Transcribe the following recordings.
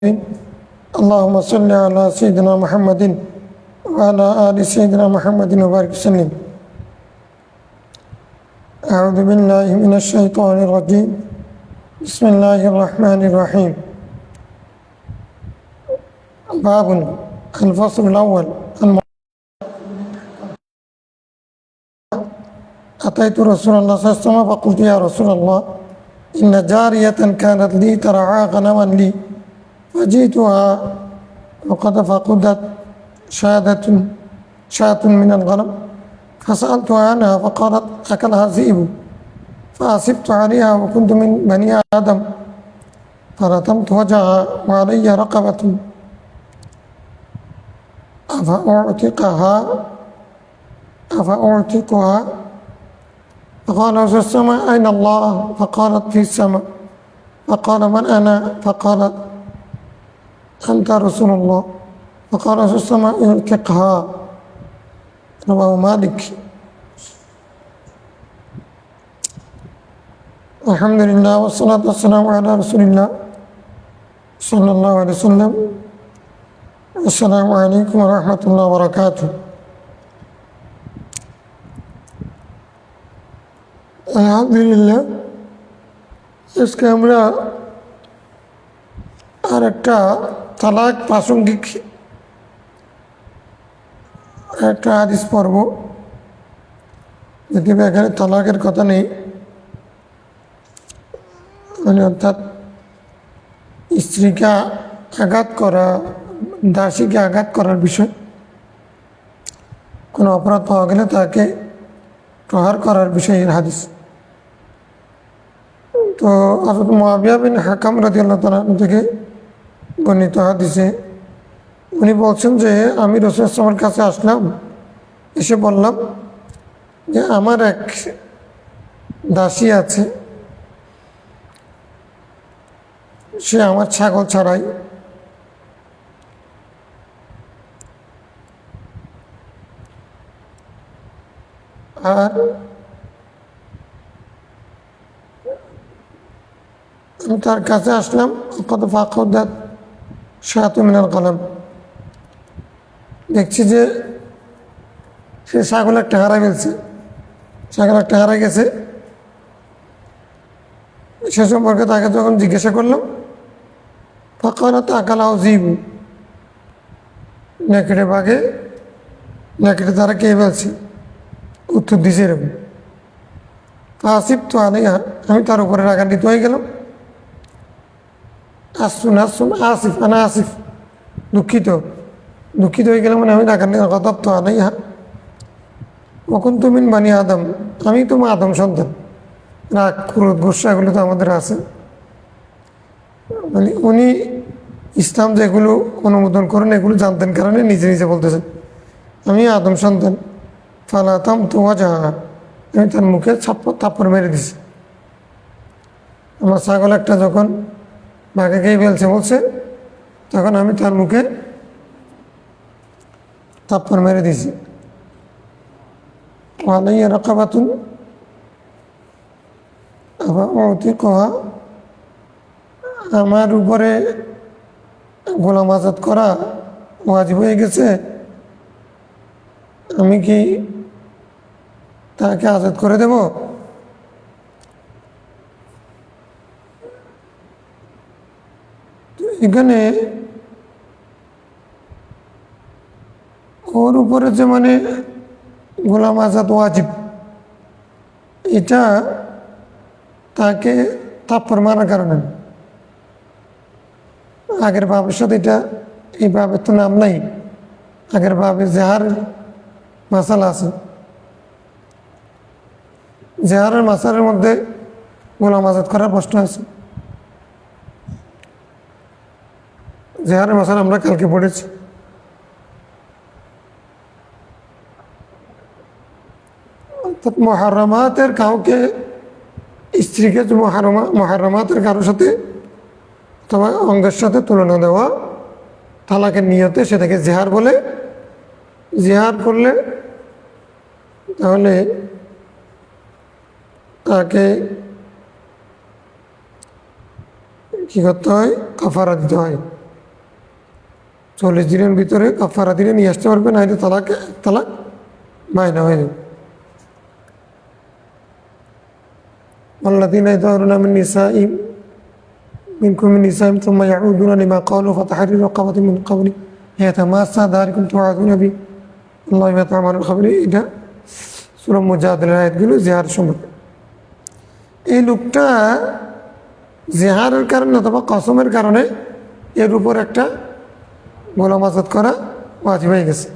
اللهم صل على سيدنا محمد وعلى آل سيدنا محمد وبارك وسلم. أعوذ بالله من الشيطان الرجيم. بسم الله الرحمن الرحيم. باب الفصل الأول. أتيت رسول الله صلى الله عليه وسلم فقلت يا رسول الله إن جارية كانت لي ترعى غنما لي فجئتها وقد فقدت شاة من الغنم فسألتها عنها فقالت أكلها الذئب فأسفت عليها وكنت من بني آدم فرتمت وجهها وعلي رقبة أفأعتقها فقال رسول السماء أين الله فقالت في السماء فقال من أنا فقالت أنت رسول الله فقال رسول السماء اعتقها. رواه مالك. الحمد لله والصلاة والسلام على رسول الله صلى الله عليه وسلم. السلام عليكم ورحمة الله وبركاته. আলহামদুলিল্লাহ, আজকে আমরা আর একটা তালাক প্রাসঙ্গিক একটা হাদিস পড়ব, যদিও এখানে তালাকের কথা নেই, মানে অর্থাৎ স্ত্রীকে আঘাত করা, দাসীকে আঘাত করার বিষয়, কোনো অপরাধ পাওয়া গেলে তাকে প্রহার করার বিষয়ের হাদিস। তো হযরত মুআবিয়া বিন হাকাম রাদিয়াল্লাহু তাআলা থেকে বর্ণিত হাদিসে উনি বলছেন যে আমি রাসূল সাল্লাল্লাহু আলাইহি ওয়াসাল্লামের কাছে আসলাম, এসে বললাম যে আমার এক দাসী আছে, সে আমার ছাগল ছাড়াই, আর আমি তার কাছে আসলাম, কত ফাকুদাত শাতু মিনাল গনাম, দেখছি যে সে ছাগল একটা হারাই ফেলছে, ছাগল একটা হারাই গেছে। সে সম্পর্কে তাকে যখন জিজ্ঞাসা করলাম, ফাকালাত আকালাহু যিবু, নেকড়ে বাঘে, নেকড়ে তারা কে ফেলছে, উত্তর দিছে এরকম। ফাসিবতু আলাইহা, আমি তার উপরে রাগান্বিত হয়ে গেলাম। আসিফ, আনা আসিফ, দুঃখিত হয়ে গেলাম, মানে আমি রাগান্বিত। গাদাবতু আলাইহা ওয়া কুনতু মিন বানি আদম, আমি তো আদম সন্তান। রাগ, ক্রোধ, গোসা এগুলো তো আমাদের আছে। মানে উনি ইসলাম যেগুলো অনুমোদন করেন এগুলো জানতেন কারণে নিজে নিজে বলতেছেন আমি আদম সন্তান। ফালাতাম তো ওয়াজহা, আমি তার মুখে থাপ্পড় মেরে দিছি। আমার ছাগল একটা যখন বাঘে খেয়ে ফেলছে বলছে, তখন আমি তার মুখে থাপ্পড় মেরে দিছি। ওয়ালাইয়া রাকাবাতুন আফাউতিকুহা, আমার উপরে গোলাম আজাদ করা ওয়াজিব হয়ে গেছে, আমি কি তাকে আজাদ করে দেব? এখানে ওর উপরে যে মানে গোলাম আজাদ ওয়াজিব, এটা তাকে থাপ্পড় মারার কারণে। আগের বাবের সাথে এটা, এই বাবের তো নাম নাই, আগের বাবে জেহার মাসালা আছে, জেহারের মাসালের মধ্যে গোলাম আজাদ করার প্রশ্ন আছে। জেহারের মাসালা আমরা কালকে পড়েছি। অর্থাৎ মুহাররামাতের কাউকে, স্ত্রীকে মুহাররামাতের কারোর সাথে অথবা অঙ্গের সাথে তুলনা দেওয়া তালাকের নিয়তে, সেটাকে জেহার বলে। জেহার করলে তাহলে তাকে কী করতে হয়? কাফারা দিতে হয়। 40 দিনের ভিতরে কাফারা দিলে নিয়ে আসতে পারবে, না এটা তালাক মাইনা হয়ে যাবে। والذين يظهرون من نسائهم منكم من نسائهم ثم يعودون لما قالوا فتحرير رقبة من قبل يتماسى ذلكم توعدون به الله ما تعملون خبير। এটা সূরা মুজাদালার আয়াতগুলো জিহার সম্পর্কে। এই লোকটা জিহারের কারণে অথবা কসমের কারণে এর উপর একটা গোলাম আজাদ করা ওয়াজিব হয়ে গেছে।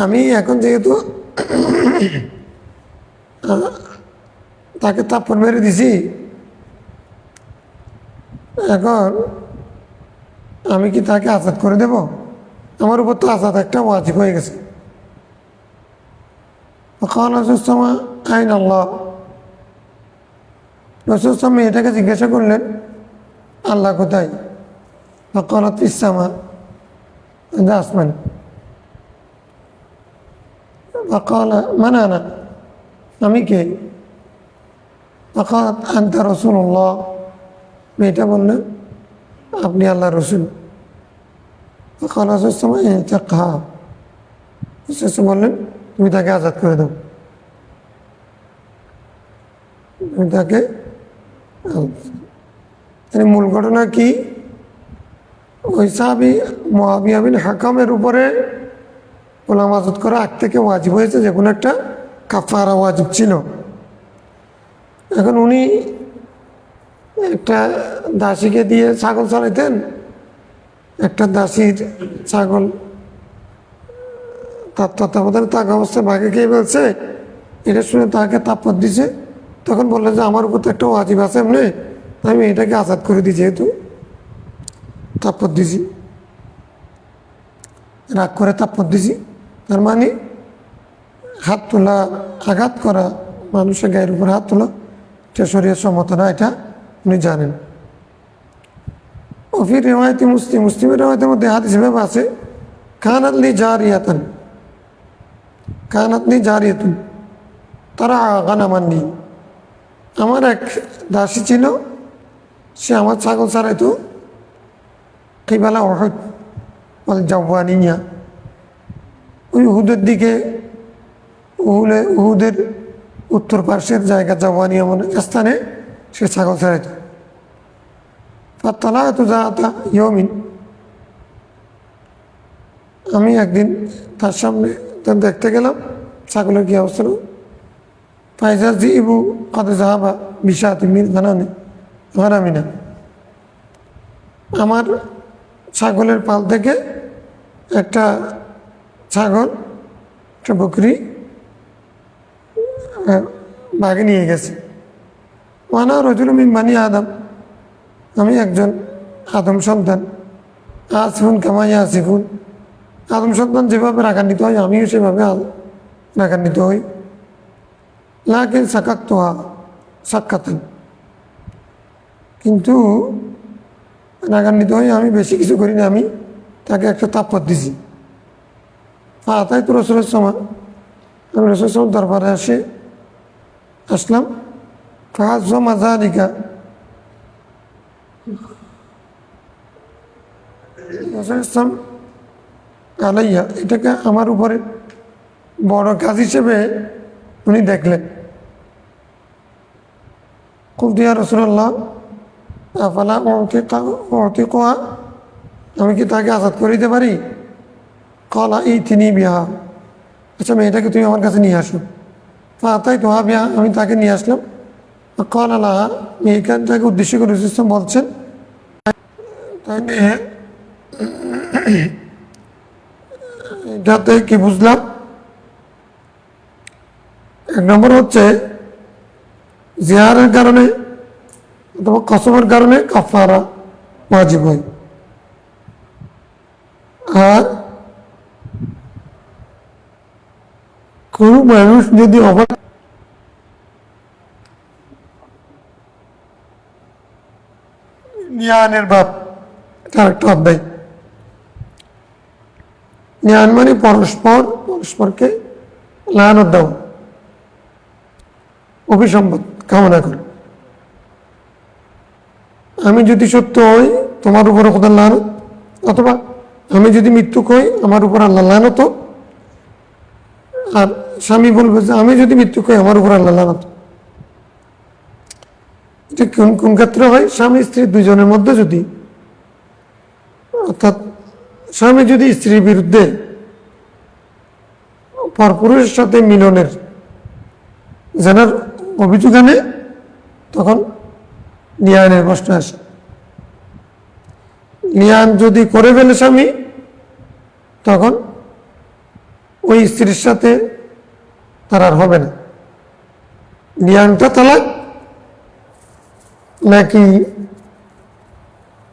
আমি এখন যেহেতু তাকে থাপ্পড় মেরে দিছি, এখন আমি কি তাকে আজাদ করে দেব? আমার উপর তো আজাদ একটা ওয়াজিব হয়ে গেছে। আইন আল্লাহ, রসুল মেয়েটাকে জিজ্ঞাসা করলেন আল্লাহ কোথায়? ফকালাত ইসসামা, আসমান। ফকালা মান আনা, আমি কে? ফকালাত আনতা রাসূলুল্লাহ, মেয়েটা বললেন আপনি আল্লাহ রসুল। ফকালা রাসূলুল্লাহ ইনতাকহা, রাসূল বললেন তুমি তাকে আজাদ করে দাও, তুমি তাকে। মূল ঘটনা কি? ওই সাহাবী মুআবিয়া বিন হাকামের উপরে গোলাম আজাদ করা আগ থেকে ওয়াজিব হয়েছে, যে কোনো একটা কাফারা ওয়াজিব ছিল। এখন উনি একটা দাসীকে দিয়ে ছাগল চালাইতেন, একটা দাসীর ছাগল তার তত্ত্বাবধানে থাকা অবস্থায় ভাগে খেয়ে ফেলছে। এটা শুনে তাকে তাপ্পড় দিছে। তখন বললেন যে আমার উপর তো একটা ওয়াজিব আছে, এমনি আমি এটাকে আজাদ করে দিই, যেহেতু তাপ্পড় দিছি, রাগ করে তাপ্পড় দিছি। তার মানে হাত তোলা, আঘাত করা, মানুষের গায়ের উপর হাত তোলা এটা শরীয়ত সম্মত না, এটা উনি জানেন। ফির রিওয়ায়াতে মুসলিমের রিওয়ায়াতের মধ্যে হাদিস হিসেবে আছে কানাতলি জারিয়াতুন তারা গানামাননি, আমার এক দাসী ছিল, সে আমার ছাগল ছাড়াইতো কিবালা উহুদ ওয়াল জাওয়ানিয়া, ওই উহুদের দিকে, উহুদের উত্তর পার্শ্বের জায়গা জাওয়ানিয়া মানে স্থানে সে ছাগল ছাড়াইতো। ফাত্তালাতু যাতা ইয়াউমিন, আমি একদিন তার সামনে দেখতে গেলাম ছাগলের কি অবস্থা। ফাইজা যিবু কদ যাহাবা বিশাতি মিন গানামিনা, আমার ছাগলের পাল থেকে একটা ছাগল, একটা বকরি বাঘে নিয়ে গেছে। ওয়ানা রাজুলুম মিন বানি আদম, আমি একজন আদম সন্তান। আসিফুন কামা ইয়াসিফুন, আদম সন্তান যেভাবে রাগান্বিত হয় আমিও সেভাবে রাগান্বিত হই। লাকিন সাকাতুহা সাক্ষাতান, কিন্তু রাগান্বিত হয়ে আমি বেশি কিছু করি না, আমি তাকে একটা তাপ্পড় দিছি। ফাতাই তো রাসূলের সময়, আমি রাসূলের দরবারে আসলাম। ফাহাজ্জা যালিকা, রাসূল আলাইয়া, এটাকে আমার উপরে বড় কাজ হিসেবে উনি দেখলেন। কুলতু ইয়া রাসূলুল্লাহ আফালা উতিকুহা, আমি কি তাকে আজাদ করে দিতে পারি? ক্বালা ইতিনি বিহা, আচ্ছা মেয়েটাকে তুমি আমার কাছে নিয়ে আসো। ফাতাইতুহা বিহা, আমি তাকে নিয়ে আসলাম। ক্বালা লাহা, মেয়েটাকে উদ্দেশ্য করে রাসূল বলছেন, তাহলে এটাতে কি বুঝলাম? এক নম্বর হচ্ছে জিহারের কারণে অথবা কসমের কারণে কাফারা ওয়াজিব হয়। আর কোন মানুষ যদি জ্ঞানের ভাব, তার একটা অধ্যায়। জ্ঞান মানে পরস্পরকে লানত দেওয়া, অভিসম্পদ কামনা করে। আমি যদি সত্য হই তোমার উপরে খোদার লানত, অথবা আমি যদি মৃত্যু কই আমার উপর আল্লাহ লানত, আর স্বামী বলবে যে আমি যদি মৃত্যু কই আমার উপর আল্লাহ লানত। এটা কোন কোন ক্ষেত্রে হয়? স্বামী স্ত্রী দুজনের মধ্যে যদি, অর্থাৎ স্বামী যদি স্ত্রীর বিরুদ্ধে পরপুরুষের সাথে মিলনের জেনার অভিযোগ আনে, তখন লিয়ানের প্রশ্ন আসে। লিয়ান যদি করে ফেলে স্বামী, তখন ওই স্ত্রীর সাথে তার আর হবে না। লিয়ানটা তালাক, নাকি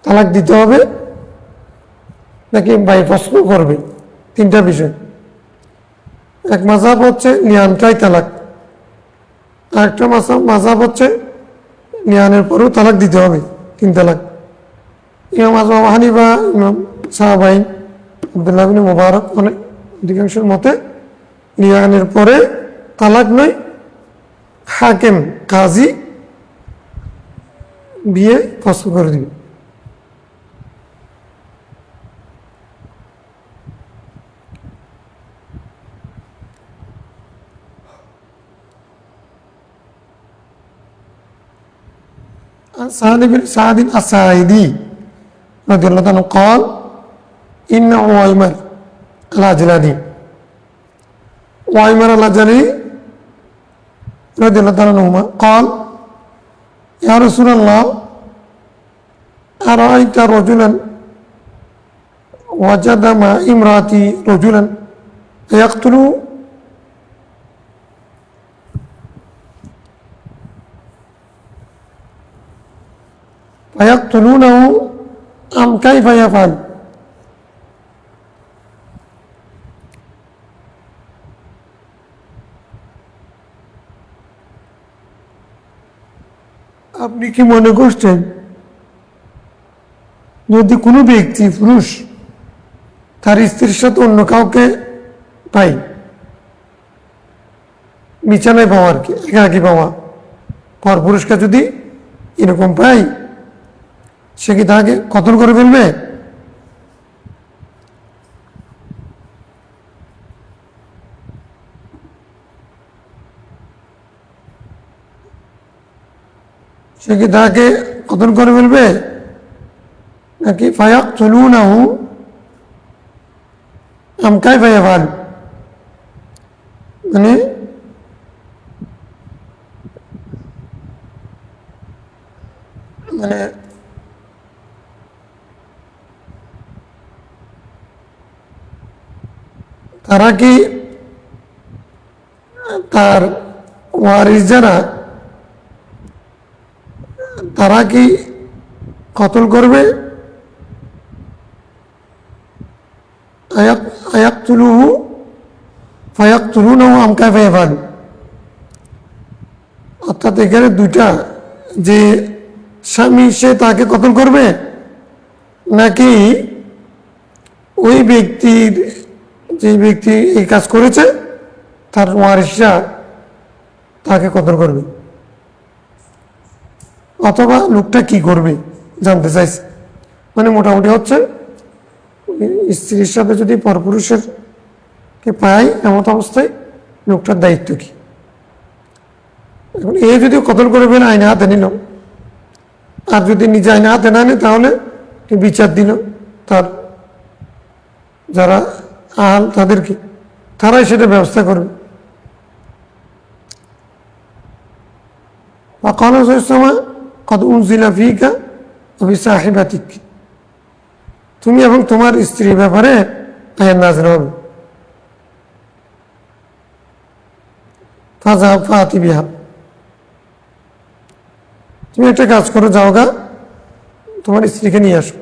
তালাক দিতে হবে, নাকি প্রশ্ন করবে, তিনটা বিষয়। এক মাযহাব হচ্ছে লিয়ানটাই তালাক, আরেকটা মাযহাব হচ্ছে লিয়ানের পরেও তালাক দিতে হবে, 3 তালাক। ইমাম আযম আবু হানিফা, ইমাম সাহাবাই, আব্দুল্লাহ ইবনে মুবারক, অনেক অধিকাংশের মতে লিয়ানের পরে তালাক নয়, হাকিম কাজী বিয়ে ফসল করে দিবে। سهل بن سعد الساعدي رضي الله عنه قال إن عويمر العجلاني عويمر العجلاني رضي الله عنهما قال يا رسول الله أرأيت رجلا وجد مع امرأتي رجلا فيقتله فيقتلونه أم كيف يفعل؟ আপনি কি মনে করছেন যদি কোনো ব্যক্তি পুরুষ তার স্ত্রীর সাথে অন্য কাউকে পাই, বিছানায় পাওয়া আর কি, একাকি পাওয়া, পর পুরুষকে যদি এরকম পাই, সে কি তাকে কতল করে ফেলবে? সে কি তাকে কতল করে ফেলবে, নাকি ফায়াকতুলুনাহু আম কাইফা ইয়াফআল, মানে মানে তারা কি তার ওয়ারিস যারা, তারা কি কতল করবে? আয়াকতুলুহু ফায়াকতুলুনাহু আম কাইফা ইয়াফআল। অর্থাৎ এখানে দুইটা, যে স্বামী সে তাকে কতল করবে, নাকি ওই ব্যক্তির, যে ব্যক্তি এই কাজ করেছে তার ওয়ারিসরা তাকে কতল করবে, অথবা লোকটা কি করবে জানতে চাইছে। মানে মোটামুটি হচ্ছে স্ত্রীর সাথে যদি পরপুরুষের কে পায় এমত অবস্থায় লোকটার দায়িত্ব কি। এখন এ যদি কতল করে ফেলে আইনে হাতে নিল, আর যদি নিজে আইনে হাতে না নেয় তাহলে বিচার দিল তার যারা আল তাদেরকে, তারাই সেটা ব্যবস্থা করবে। وقال صلى الله عليه وسلم قد أنزل فيك وبصاحبتك, তুমি এবং তোমার স্ত্রীর ব্যাপারে আয়াত নাযিল হবে। ফাযহাব ফাতি বিহা, তুমি একটা কাজ করো, যাও গা তোমার স্ত্রীকে নিয়ে আসো।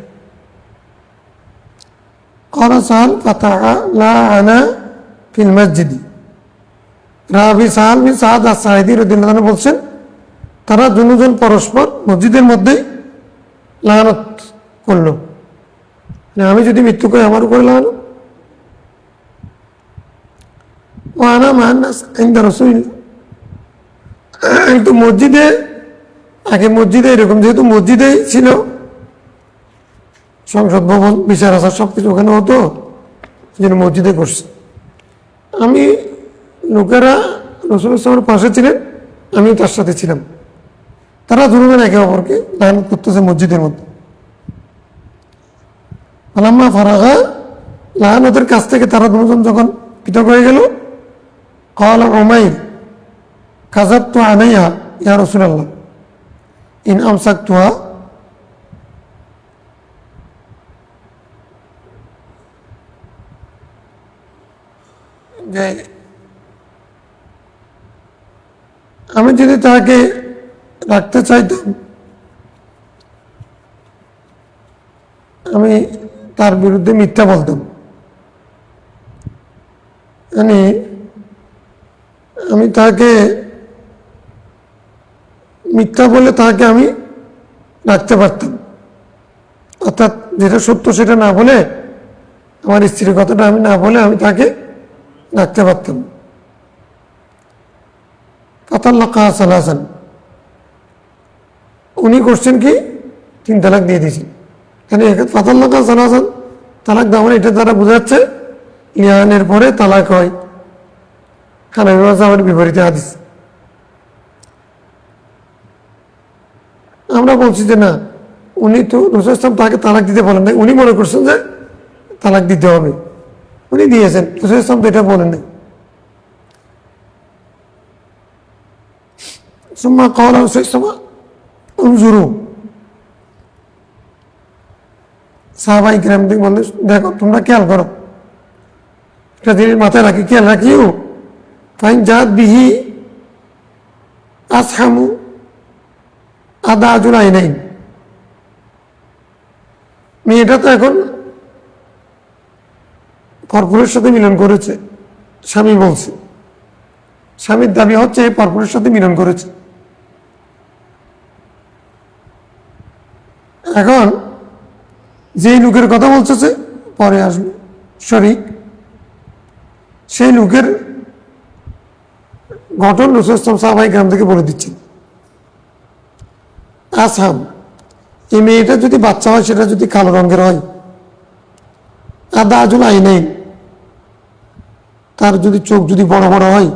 قال سهل فتعالى في المسجد, রাবি সাহাল বিন সাদ আস-সাঈদী রাদিয়াল্লাহু আনহু বলছেন, তারা দুজন পরস্পর মসজিদের মধ্যেই লানত করলো, আমি যদি মৃত্যু করি আমার উপরে লাগানো। ওয়ানা মান্নাস ইনদা রাসূলিল্লাহ, কিন্তু মসজিদে, আগে মসজিদে এরকম যেহেতু মসজিদেই ছিল, সংসদ ভবন, বিচার আচার সব কিছু ওখানে হতো, যেন মসজিদে করছে। আমি লোকেরা রসুল ইসলামের পাশে ছিলেন, আমিও তার সাথে ছিলাম। তারা দুজন একে অপরকে লানত করতেছে মসজিদের মধ্যে। আলাম্মা ফারাগা, লানতের কাছ থেকে তারা দুজন যখন পৃথক হয়ে গেল, ক্বালা উমাইর কাযাবতু আলাইহা ইয়া রাসূলুল্লাহ ইন আমসাকতুহা, যে আমি যদি তাকে রাখতে চাইতাম, আমি তার বিরুদ্ধে মিথ্যা বলতাম, মানে আমি তাকে মিথ্যা বলে তাকে আমি রাখতে পারতাম, অর্থাৎ যেটা সত্য সেটা না বলে, আমার স্ত্রীর কথাটা আমি না বলে আমি তাকে রাখতে পারতাম। ফাতাল্লাকা সালাসান, উনি করছেন কি 3 তালাক দিয়ে দিয়েছেন। মানে ফাতাল্লাকা সালাসান, তালাক দেওয়া মানে এটা দ্বারা বোঝাচ্ছে লিয়ানের পরে তালাক হয়। হানাফি মাযহাবের বিপরীতে হাদিস। আমরা বলছি যে না, উনি তো রাসূল ইসলাম তাকে তালাক দিতে বলেন নাই, উনি মনে করছেন যে তালাক দিতে হবে, উনি দিয়েছেন, রাসূল ইসলাম তো এটা বলেন নাই। সুম্মা ক্বালা রাসূল ইসলাম উনজুরু, সাহাবায়ে কিরাম বললেন দেখো, তোমরা খেয়াল করো, এটা জিনিস মাথায় রাখি, খেয়াল রাখিও। ফাইন জাত বিহি আসহামু আদাজুল আইনাইন, মেয়েটা তো এখন পরপুরের সাথে মিলন করেছে, স্বামী বলছে, স্বামীর দাবি হচ্ছে পরপুরের সাথে মিলন করেছে। এখন যেই লোকের কথা বলছে পরে আসবে শরীক, সেই লোকের ঘটন রাসূল সাল্লাল্লাহু আলাইহি ওয়াসাল্লাম সাহাবায়ে কেরাম থেকে বলে দিচ্ছেন। আসহাম, এই মেয়েটা যদি বাচ্চা হয় সেটা যদি কালো রঙের হয়, আদাজুল আইনাইন, তার যদি চোখ যদি বড় বড় হয়,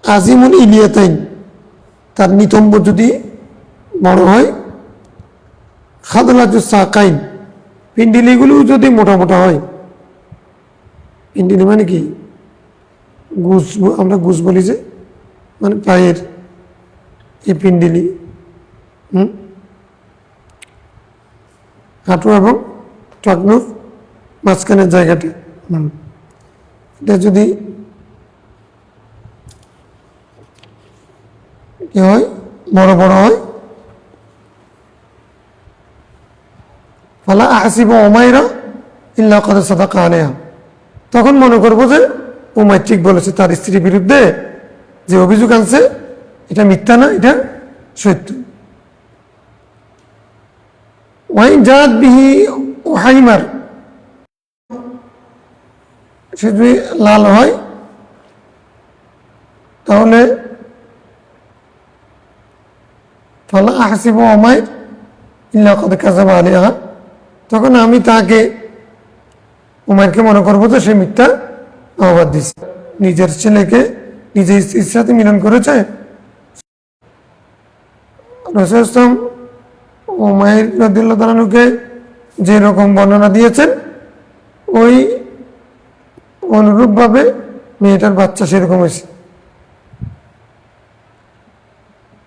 আজিমুল ইলিয়াতাইন, তার নিতম্ব যদি বড় হয়, খাদলাজুস সাকাইন, পিন্ডিলিগুলো যদি মোটা মোটা হয়, পিন্ডিলি মানে কি গুজ, আমরা গুজ বলি যে, মানে পায়ের এই পিন্ডিলি, হাঁটু এবং টাকনুর মাঝখানের জায়গাটা, এটা যদি কি হয়, বড় বড় হয়, ফালা আহসিবু উমাইরা ইল্লা ক্বাদ সাদাকা আলাইহা, তখন মনে করবো যে উমাইর ঠিক বলেছে, তার স্ত্রীর বিরুদ্ধে যে অভিযোগ আনছে এটা মিথ্যা না, এটা সত্য। ওয়াইন জাত বিহি উহাইমার, সে যদি লাল হয় তাহলে ফালা আহসিবু উমাইর ইল্লা ক্বাদ কাযাবা আলাইহা, তখন আমি তাকে উমাইরকে মনে করবো যে সে মিথ্যা অপবাদ দিচ্ছে, নিজের ছেলেকে নিজের স্ত্রীর সাথে মিলন করেছে। রাসূল ইসলাম উমাইর রাদিয়াল্লাহু তাআলা আনহুকে যেরকম বর্ণনা দিয়েছেন, ওই অনুরূপভাবে মেয়েটার বাচ্চা সেরকম হয়েছে।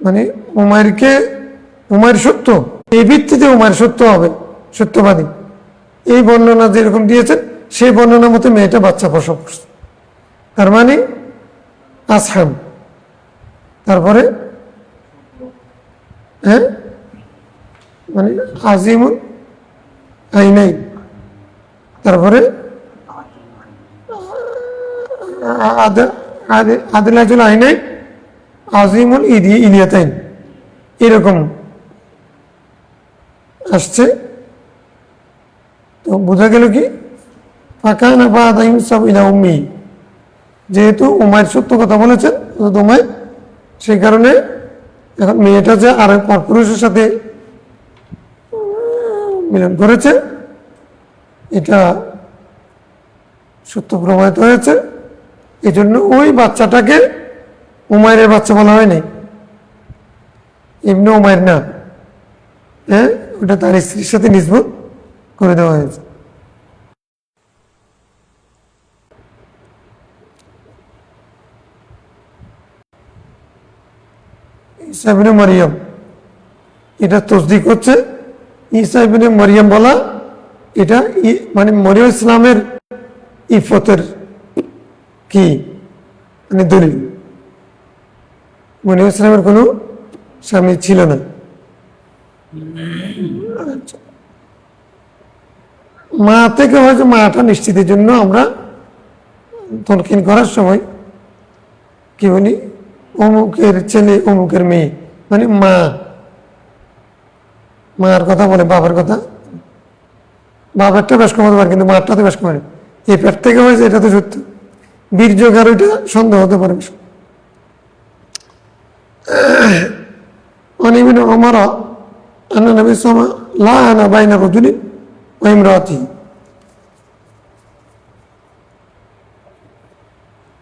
মানে উমাইর সত্য, এই ভিত্তিতে উমাইর সত্য হবে, সত্যবাদী। এই বর্ণনা যেরকম দিয়েছেন সেই বর্ণনা মতো মেয়েটা বাচ্চা প্রসব করছে, তার মানে আসহাম। তারপরে হ্যাঁ, মানে আজিমুল আইনাইন, তারপরে আদিলাজুল আইনাইন, আজিমুল ইলিয়াতাইন, এরকম আসছে। তো বোঝা গেল কি ফাকানা বাদা ইউসাব ইলা উম্মি, যেহেতু উমাইর সত্য কথা বলেছেন উমাইর, সেই কারণে এখন মেয়েটা যে আর পরপুরুষের সাথে মিলন করেছে, এটা সত্য প্রমাণিত হয়েছে। এই জন্য ওই বাচ্চাটাকে উমাইরের বাচ্চা বলা হয়নি, ইবনে উমাইর না, হ্যাঁ, ওটা তার স্ত্রীর সাথে নিসবত করে দেওয়া হয়েছে। ঈসা ইবনে মারিয়াম, এটা তসদিক হচ্ছে। ঈসা ইবনে মারিয়াম বলা এটা মানে মরিয়ম ইসলামের ইফতের কি মানে দলিল। মরিয়ম ইসলামের কোনো স্বামী ছিল না। মা থেকে হয়তো মাটা নিশ্চিতের জন্য আমরা তলকিন করার সময় কি বলি, অমুকের ছেলে অমুকের মেয়ে, মানে মা, মার কথা বলে, বাবার কথা, বাবারটা বেশ কমাতে পারে কিন্তু মারটা তো বেশ কমায়। এই পেট থেকে হয়েছে এটা তো সত্য, বীর্যকার ওইটা সন্দেহ হতে পারে। অনিবিন আমার আন্না নবী সামা লা আনা বাইনা রাজুলিন ওয়া ইমরাতিহি,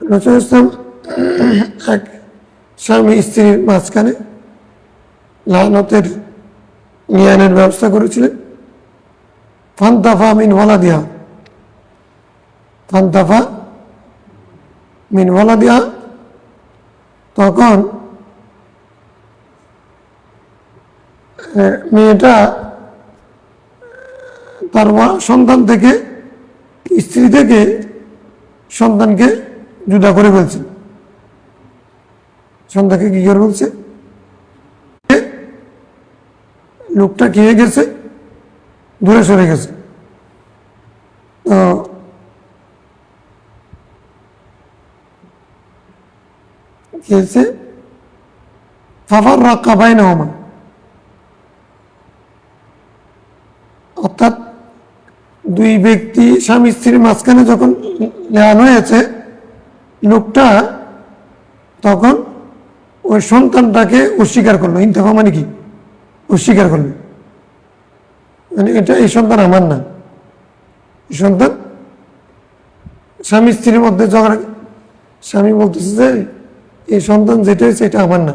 রাসূল ইসলাম এক স্বামী স্ত্রীর মাঝখানে লানতের মিয়ানের ব্যবস্থা করেছিলেন। ফান্তাফা মিন ওয়ালাদিহা, ফান্তাফা মিন ওয়ালাদিহা, তখন মেয়েটা তার সন্তান থেকে, স্ত্রী থেকে সন্তানকে জুদা করে ফেলছে। সন্তানকে কি করে বলছে, লোকটা কি হয়ে গেছে, দূরে সরে গেছে। তো কি হয়েছে, ফাফার রাক্কা বাইনাহুমা, অর্থাৎ দুই ব্যক্তি স্বামী স্ত্রীর মাঝখানে যখন লেয়ান হয়েছে, লোকটা তখন ওই সন্তানটাকে অস্বীকার করলো। ইনতাফা মানে কি, অস্বীকার করলো, মানে এটা এই সন্তান আমার না, এই সন্তান, স্বামী স্ত্রীর মধ্যে ঝগড়া, স্বামী বলতেছে যে এই সন্তান যেটা হয়েছে এটা আমার না,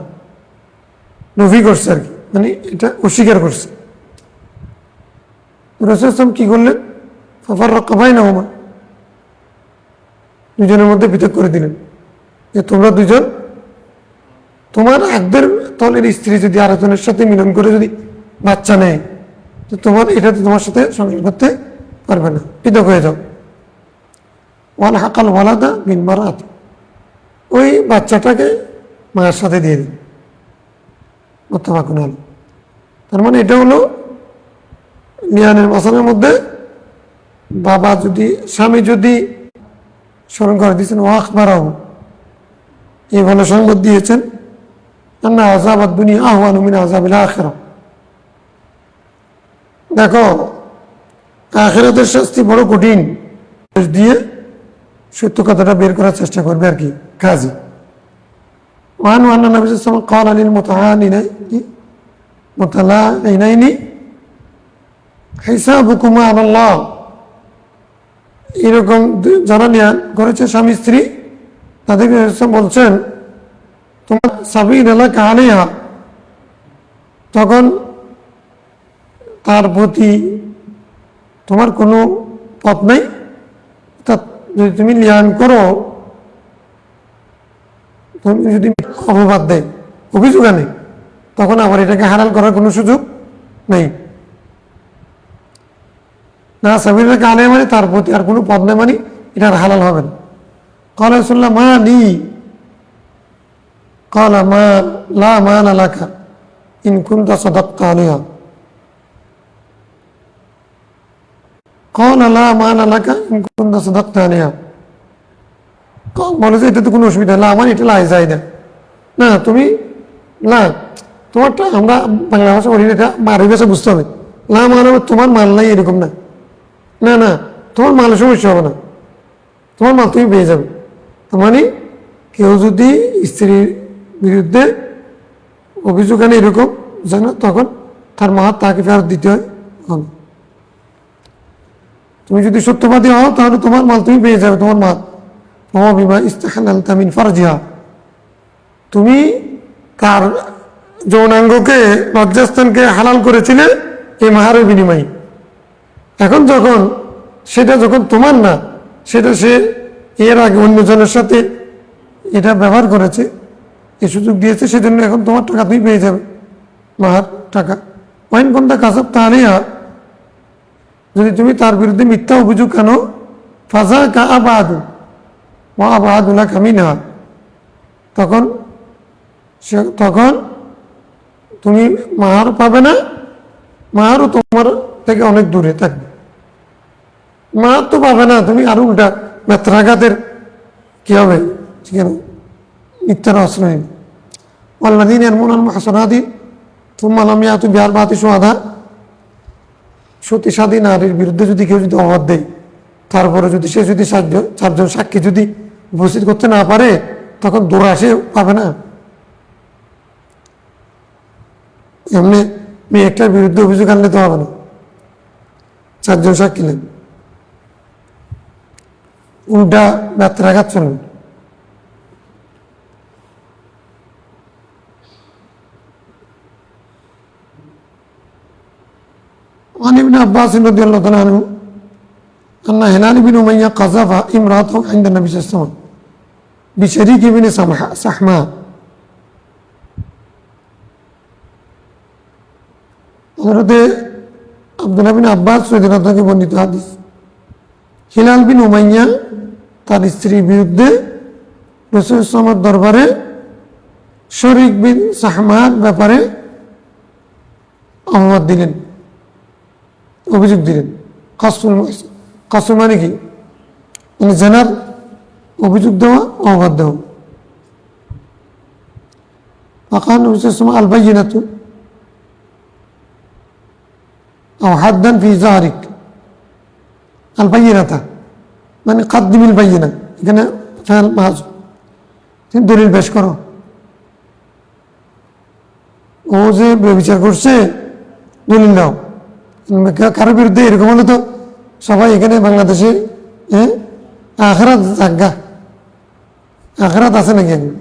নফি করছে আর কি, মানে এটা অস্বীকার করছে। রাসূল সাল্লাল্লাহু আলাইহি ওয়াসাল্লাম কি করলেন, ফাফাররাকা বাইনাহুমা, দুজনের মধ্যে পৃথক করে দিলেন যে তোমরা দুজন, তোমার আকদের তলের স্ত্রী যদি আরেকজনের সাথে মিলন করে যদি বাচ্চা নেয়, তো তোমার এটা তো তোমার সাথে সংসার করতে পারবে না, পৃথক হয়ে যাও। ওয়াল হাকাল ওয়ালাদা মিন মারাত, ওই বাচ্চাটাকে মায়ের সাথে দিয়ে দিন। মুত্তাফাকুন আলাইহি। তার মানে এটা হলো মিয়ানের মাসানের মধ্যে বাবা যদি, স্বামী যদি স্মরণ করে দিয়েছেন, ও আখবারাহু, এই ভালো সংবাদ দিয়েছেন, আন্না আযাবাদ দুনিয়া আহওয়ানু মিন আযাবিল আখিরাহ, দেখো আখিরাতের শাস্তি বড় কঠিন, দিয়ে সত্য কথাটা বের করার চেষ্টা করবে আর কি কাজী। ওয়ান ওয়ান্না নবী সাল্লাল্লাহু আলাইহি ওয়াসাল্লাম ক্বালা লিল মুতালাইনাইনি হিসাবুকুমা আলাল্লাহ, এরকম যারা নিয়ান করেছে স্বামী স্ত্রী, তাদেরকে বলছেন তোমার সাবিল এলাকা আলিহা, তখন তার প্রতি তোমার কোনো পথ নেই। যদি তুমি লিয়ান করো, তুমি যদি অপবাদ দেয়, অভিযোগ আনে, তখন আবার এটাকে হালাল করার কোনো সুযোগ নেই। না সাবিল এলাকা আলিহা মানে তার প্রতি আর কোনো পথ নেই, মানে এটা আর হালাল হবে না। ক্বালা রাসূলুল্লাহ মা লি, ক্বালা মা লা মালা লাকা ইন কুনতা সাদাক্তা আলাইহা, ক্বালা লা মালা লাকা ইন কুনতা সাদাক্তা আলাইহা, বলে যে এটা তো কোনো অসুবিধা না, আমার এটা লাই যায় না, তুমি না, তোমারটা আমরা বাংলা ভাষা বলি, এটা আরবি ভাষা বুঝতে হবে। লা মানে তোমার মাল নাই এরকম না, না না, তোমার মালের সমস্যা হবে না, তোমার মাল তুমি পেয়ে যাবে। মানে কেউ যদি স্ত্রীর বিরুদ্ধে অভিযোগ আনে এরকম জানো, তখন তার মা তাকে ফেরত দিতে হয়। তুমি যদি সত্যবাদী হও তাহলে তোমার মাল তুমি পেয়ে যাবে, তোমার মাল। বিমা ইস্তাহালালতা মিন ফারজিহা, তুমি তার যৌনাঙ্গকে, লজ্জাস্থানকে হালাল করেছিলে এই মাহারের বিনিময়ে। এখন যখন সেটা যখন তোমার না, সেটা সে এর আগে অন্যজনের সাথে এটা ব্যবহার করেছে, এই সুযোগ দিয়েছে, সেজন্য এখন তোমার টাকা তুমি পেয়ে যাবে, মাহার টাকা। ওয়াইন কোনটা কাসাব তাহলেইয়া, যদি তুমি তার বিরুদ্ধে মিথ্যা অভিযোগ কেন, ফাজা কা আবাদু ওয়া আবাদুল্লাহ কামিনা, তখন তুমি মাহার পাবে না, মাহারও তোমার থেকে অনেক দূরে থাকবে। মাহার তো পাবে না, তুমি আরো উল্টা ব্যত্রাঘাতের কি হবে, কেন মিথ্যার আশ্রয়। আল্লাদিন এরমুনাল মাহসানাদি তুম্মা লাম ইয়াতু বিআরবাতি শুহাদা, সতীসাধী নারীর বিরুদ্ধে যদি কেউ যদি অবাদ দেয়, তারপরে যদি সে যদি চারজন সাক্ষী যদি উপস্থিত করতে না পারে, তখন দৌড়া সে পাবে না। এমনি মেয়ে একটার বিরুদ্ধে অভিযোগ আনলে তো হবে না, চারজন সাক্ষী নেন, উল্টা ব্যত্রাঘাত চলবে। عن ابن عباس رضي الله تعالى عنه أن هلال بن أمية قذف امرأته عند النبي صلى الله عليه وسلم بشريك بن سحماء। হযরতে আব্দুল্লাহ বিন আব্বাস রাদিয়াল্লাহু তাআলা বর্ণিত হাদিস, হিলাল বিন উমাইয়া তার স্ত্রীর বিরুদ্ধে রাসূল সাল্লাল্লাহু আলাইহি ওয়াসাল্লামের দরবারে শরীক বিন সাহমার ব্যাপারে অপবাদ দিলেন, অভিযোগ দিলেন। কাসুল মানে কি, মানে জেনার অভিযোগ দেওয়া, অপবাদ দেওয়া। ফাকান নবী সাল্লাল্লাহু আলাইহি ওয়াসাল্লাম আল বাইয়িনাতু আও হাদ্দান ফি যাহরিক, আল বাইয়িনাতা মানে কাদ্দিমিল বাইয়িনা, এখানে ফাইল মাহজুব, তুমি দলিল পেশ করো। ও যে ব্যভিচার করছে, দলিল দাও। কারোর বিরুদ্ধে এরকম হলে তো সবাই এখানে বাংলাদেশে আখরাত জাগা, আখরাত আছে নাকি? এখন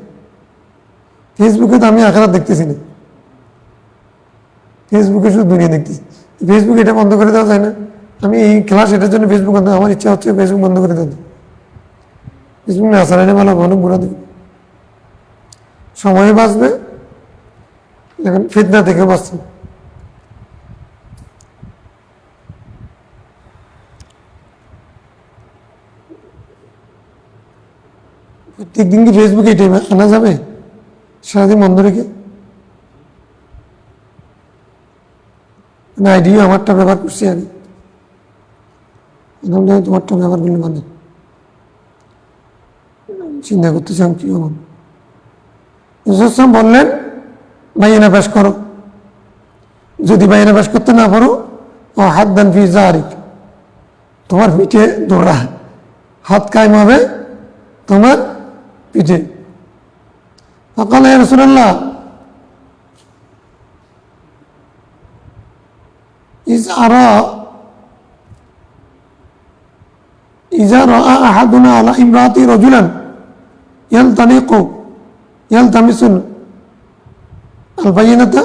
ফেসবুকে তো আমি আখরাত দেখতেছি না, ফেসবুকে শুধু দুনিয়া দেখতেছি। ফেসবুক এটা বন্ধ করে দেওয়া যায় না? আমি এই ক্লাস এটার জন্য ফেসবুক বন্ধ, আমার ইচ্ছা হচ্ছে ফেসবুক বন্ধ করে দেওয়া। ফেসবুক না আসার ভালো, অনেক ঘোরা দেবে, সময় বাঁচবে, এখন ফিতনা থেকে বাঁচছে। প্রত্যেক দিন কি ফেসবুকে এটাই আনা যাবে সারাদিন বন্ধ রেখে? আইডিও আমারটা ব্যবহার করছি আমি, তোমারটা ব্যবহার করলে মানে চিন্তা করতেছিলাম কি হব। বললেন বাইনা পেশ করো, যদি বাইনা পেশ করতে না পারো ও হাত দান ফি যাহরিক, তোমার পিঠে দৌড়া, হাত কায়েম হবে তোমার পিঠে। ফাকাল ইয়া রাসূলুল্লাহ ইযা রাআ আহাদুনা আলা ইমরাতি রাজুলান ইয়ালতামিসুল আল বাইয়িনাতা,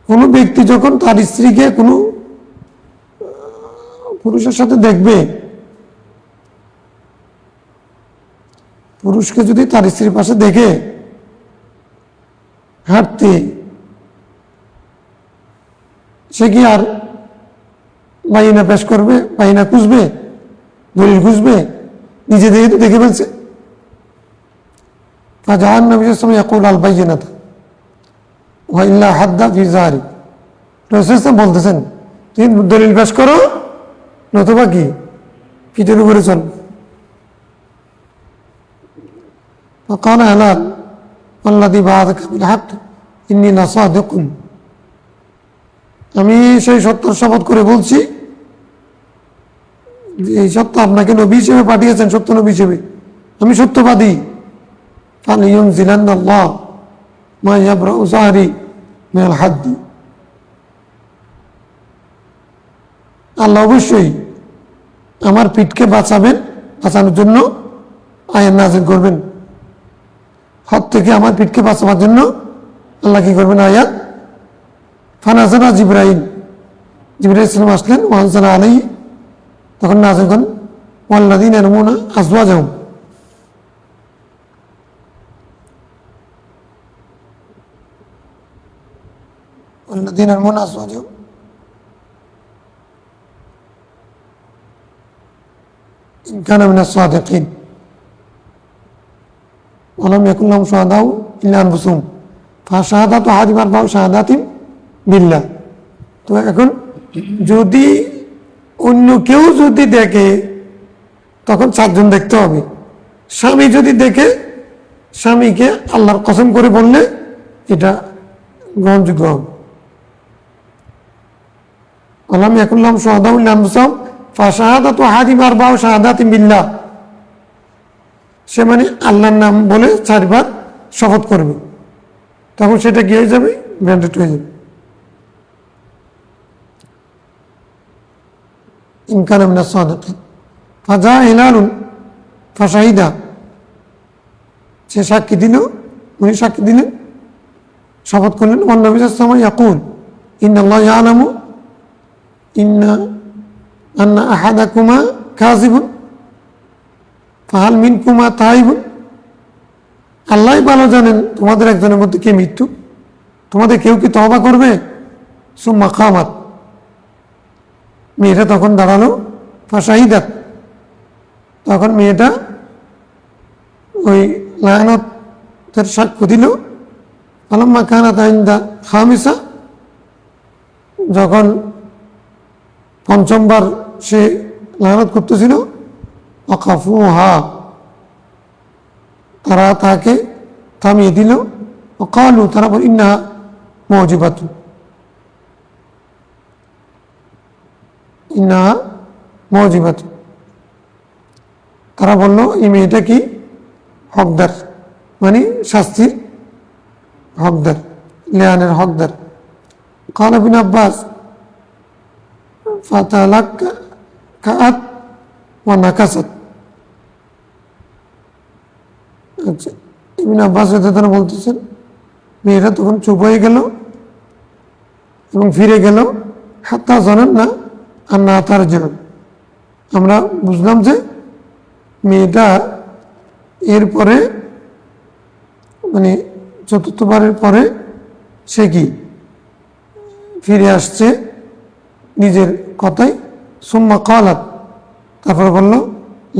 কোনো ব্যক্তি যখন তার স্ত্রীকে কোনো পুরুষের সাথে দেখবে, পুরুষকে যদি তার স্ত্রীর পাশে দেখে হাঁটতে, সে কি আর বাইনা পেশ করবে, বাইনা খুঁজবে, দলিল খুঁজবে? নিজে দেখে তো দেখে ফেলছে। ফাজাআন নবী সাল্লাল্লাহু আলাইহি ওয়াসাল্লাম ইয়াকুল আল বাইয়িনাতা ওয়া ইল্লা হাদ্দা ফি যাহরিক, রাসূল সাল্লাল্লাহু বলতেছেন তুমি দলিল পেশ করো, নতুবা কি পিঠের উপরে চল। فقال هلال والذي بعثك بالحق إني لصادق, আমি সেই সত্যের শপথ করে বলছি, এই সত্য আপনাকে নবী হিসেবে পাঠিয়েছেন, সত্য নবী হিসেবে, আমি সত্যবাদী। ফালিয়ুনজিলান্নাল্লাহ মা ইয়াবরাউ যাহরি মিনাল হাদ্দি, আল্লাহ অবশ্যই আমার পিঠকে বাঁচাবেন, বাঁচানোর জন্য আয়াত নাযিল করবেন। হক থেকে আমার পিঠকে বাঁচাবার জন্য আল্লাহ কি করবেন? আয়াত। ফানাজালা জিবরাইল, জিবরাইল ইসলাম আসলেন, ওয়ানজালা আলাইহি, তখন নাযিল করেন ওয়াল্লাযীনা ইয়ারমুনা আজওয়াজাহুম, ওয়াল্লাযীনা ইয়ারমুনা আজওয়াজাহুম ইন কানা মিনাস সাদিকিন ওয়ালাম ইয়াকুন লাহুম শুহাদাউ ইল্লা আনফুসুহুম ফাশাহাদাতু আহাদিহিম আরবাউ শাহাদাতিন বিল্লাহ। তো এখন যদি অন্য কেউ যদি দেখে তখন 4 জন দেখতে হবে। স্বামী যদি দেখে, স্বামীকে আল্লাহর কসম করে বললে এটা গ্রহণযোগ্য হবে। ওয়ালাম ইয়াকুন লাহুম শুহাদাউ ইল্লা আনফুসুহুম ফাশাহাদাতু আহাদিহিম আরবাউ শাহাদাতিন বিল্লাহ, সে মানে আল্লাহর নাম বলে 4 বার শপথ করবে, তখন সেটা কি হয়ে যাবে? ব্যান্ডেড হয়ে যাবে। ইন কানা মিনাস সাদিকিন ফাজা হিলালুন ফাশাহিদা, সে সাক্ষী দিল, উনি সাক্ষী দিলেন, শপথ করলেন। ওয়ান নবী সাল্লাল্লাহু আলাইহি ওয়াসাল্লাম ইয়াকুল ইন্নাল্লাহা ইয়ালামু আন্না আহাদাকুমা কাযিবুন ফাহাল মিনকুমা তাইবুন, আল্লাহ ভালো জানেন তোমাদের একজনের মধ্যে কে মৃত্যু, তোমাদের কেউ কি তওবা করবে? সুম্মা কামাত, মেয়েটা তখন দাঁড়ালো, ফাশাহিদাত, তখন মেয়েটা ওই লায়নতের সাক্ষ্য দিল। ফালাম্মা কানাত ইনদা খামিসা, যখন 5বার সে লায়নত করতেছিল, ওয়াকাফুহা, তারা তাকে থামিয়ে দিল। ওয়াকালু, তারা বল ইন্নাহা মুজিবাতু, ইন্নাহা মুজিবাতু, তারা বলল এই মেয়েটা কি হকদার, মানে শাস্তির হকদার, লিয়ানের হকদার। قال ابن عباس فتلكأت ونكست, আচ্ছা, ইবনে আব্বাস রাদিয়াল্লাহু বলতেছেন মেয়েরা তখন চুপ হয়ে গেল এবং ফিরে গেল। হাত্তা জানান না আর না তার জন্য, আমরা বুঝলাম যে মেয়েটা এরপরে মানে 4র্থবারের পরে সে কি ফিরে আসছে নিজের কথাই। সুম্মা ক্বালাত, তারপরে বলল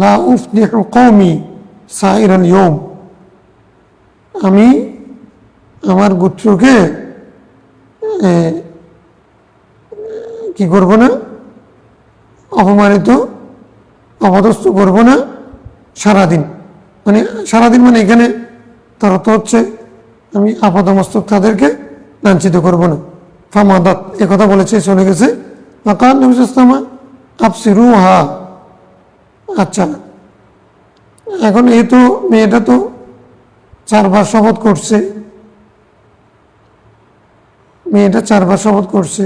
লা উফলিহু কওমি সাইরাল ইয়াউম, আমি আমার গোত্রকে কি করব না, অপমানিত অপদস্থ করব না সারাদিন। মানে সারাদিন মানে এখানে তার অর্থ হচ্ছে আমি আপাদমস্তক তাদেরকে লাঞ্ছিত করব না। ফামাদাত, একথা বলেছে, চলে গেছে। ওয়াকাল নবী সাল্লাল্লাহু আলাইহি ওয়াসাল্লাম আবসিরুহা, আচ্ছা, এখন এই তো মেয়েটা তো 4 বার শপথ করছে, মেয়েটা 4 বার শপথ করছে,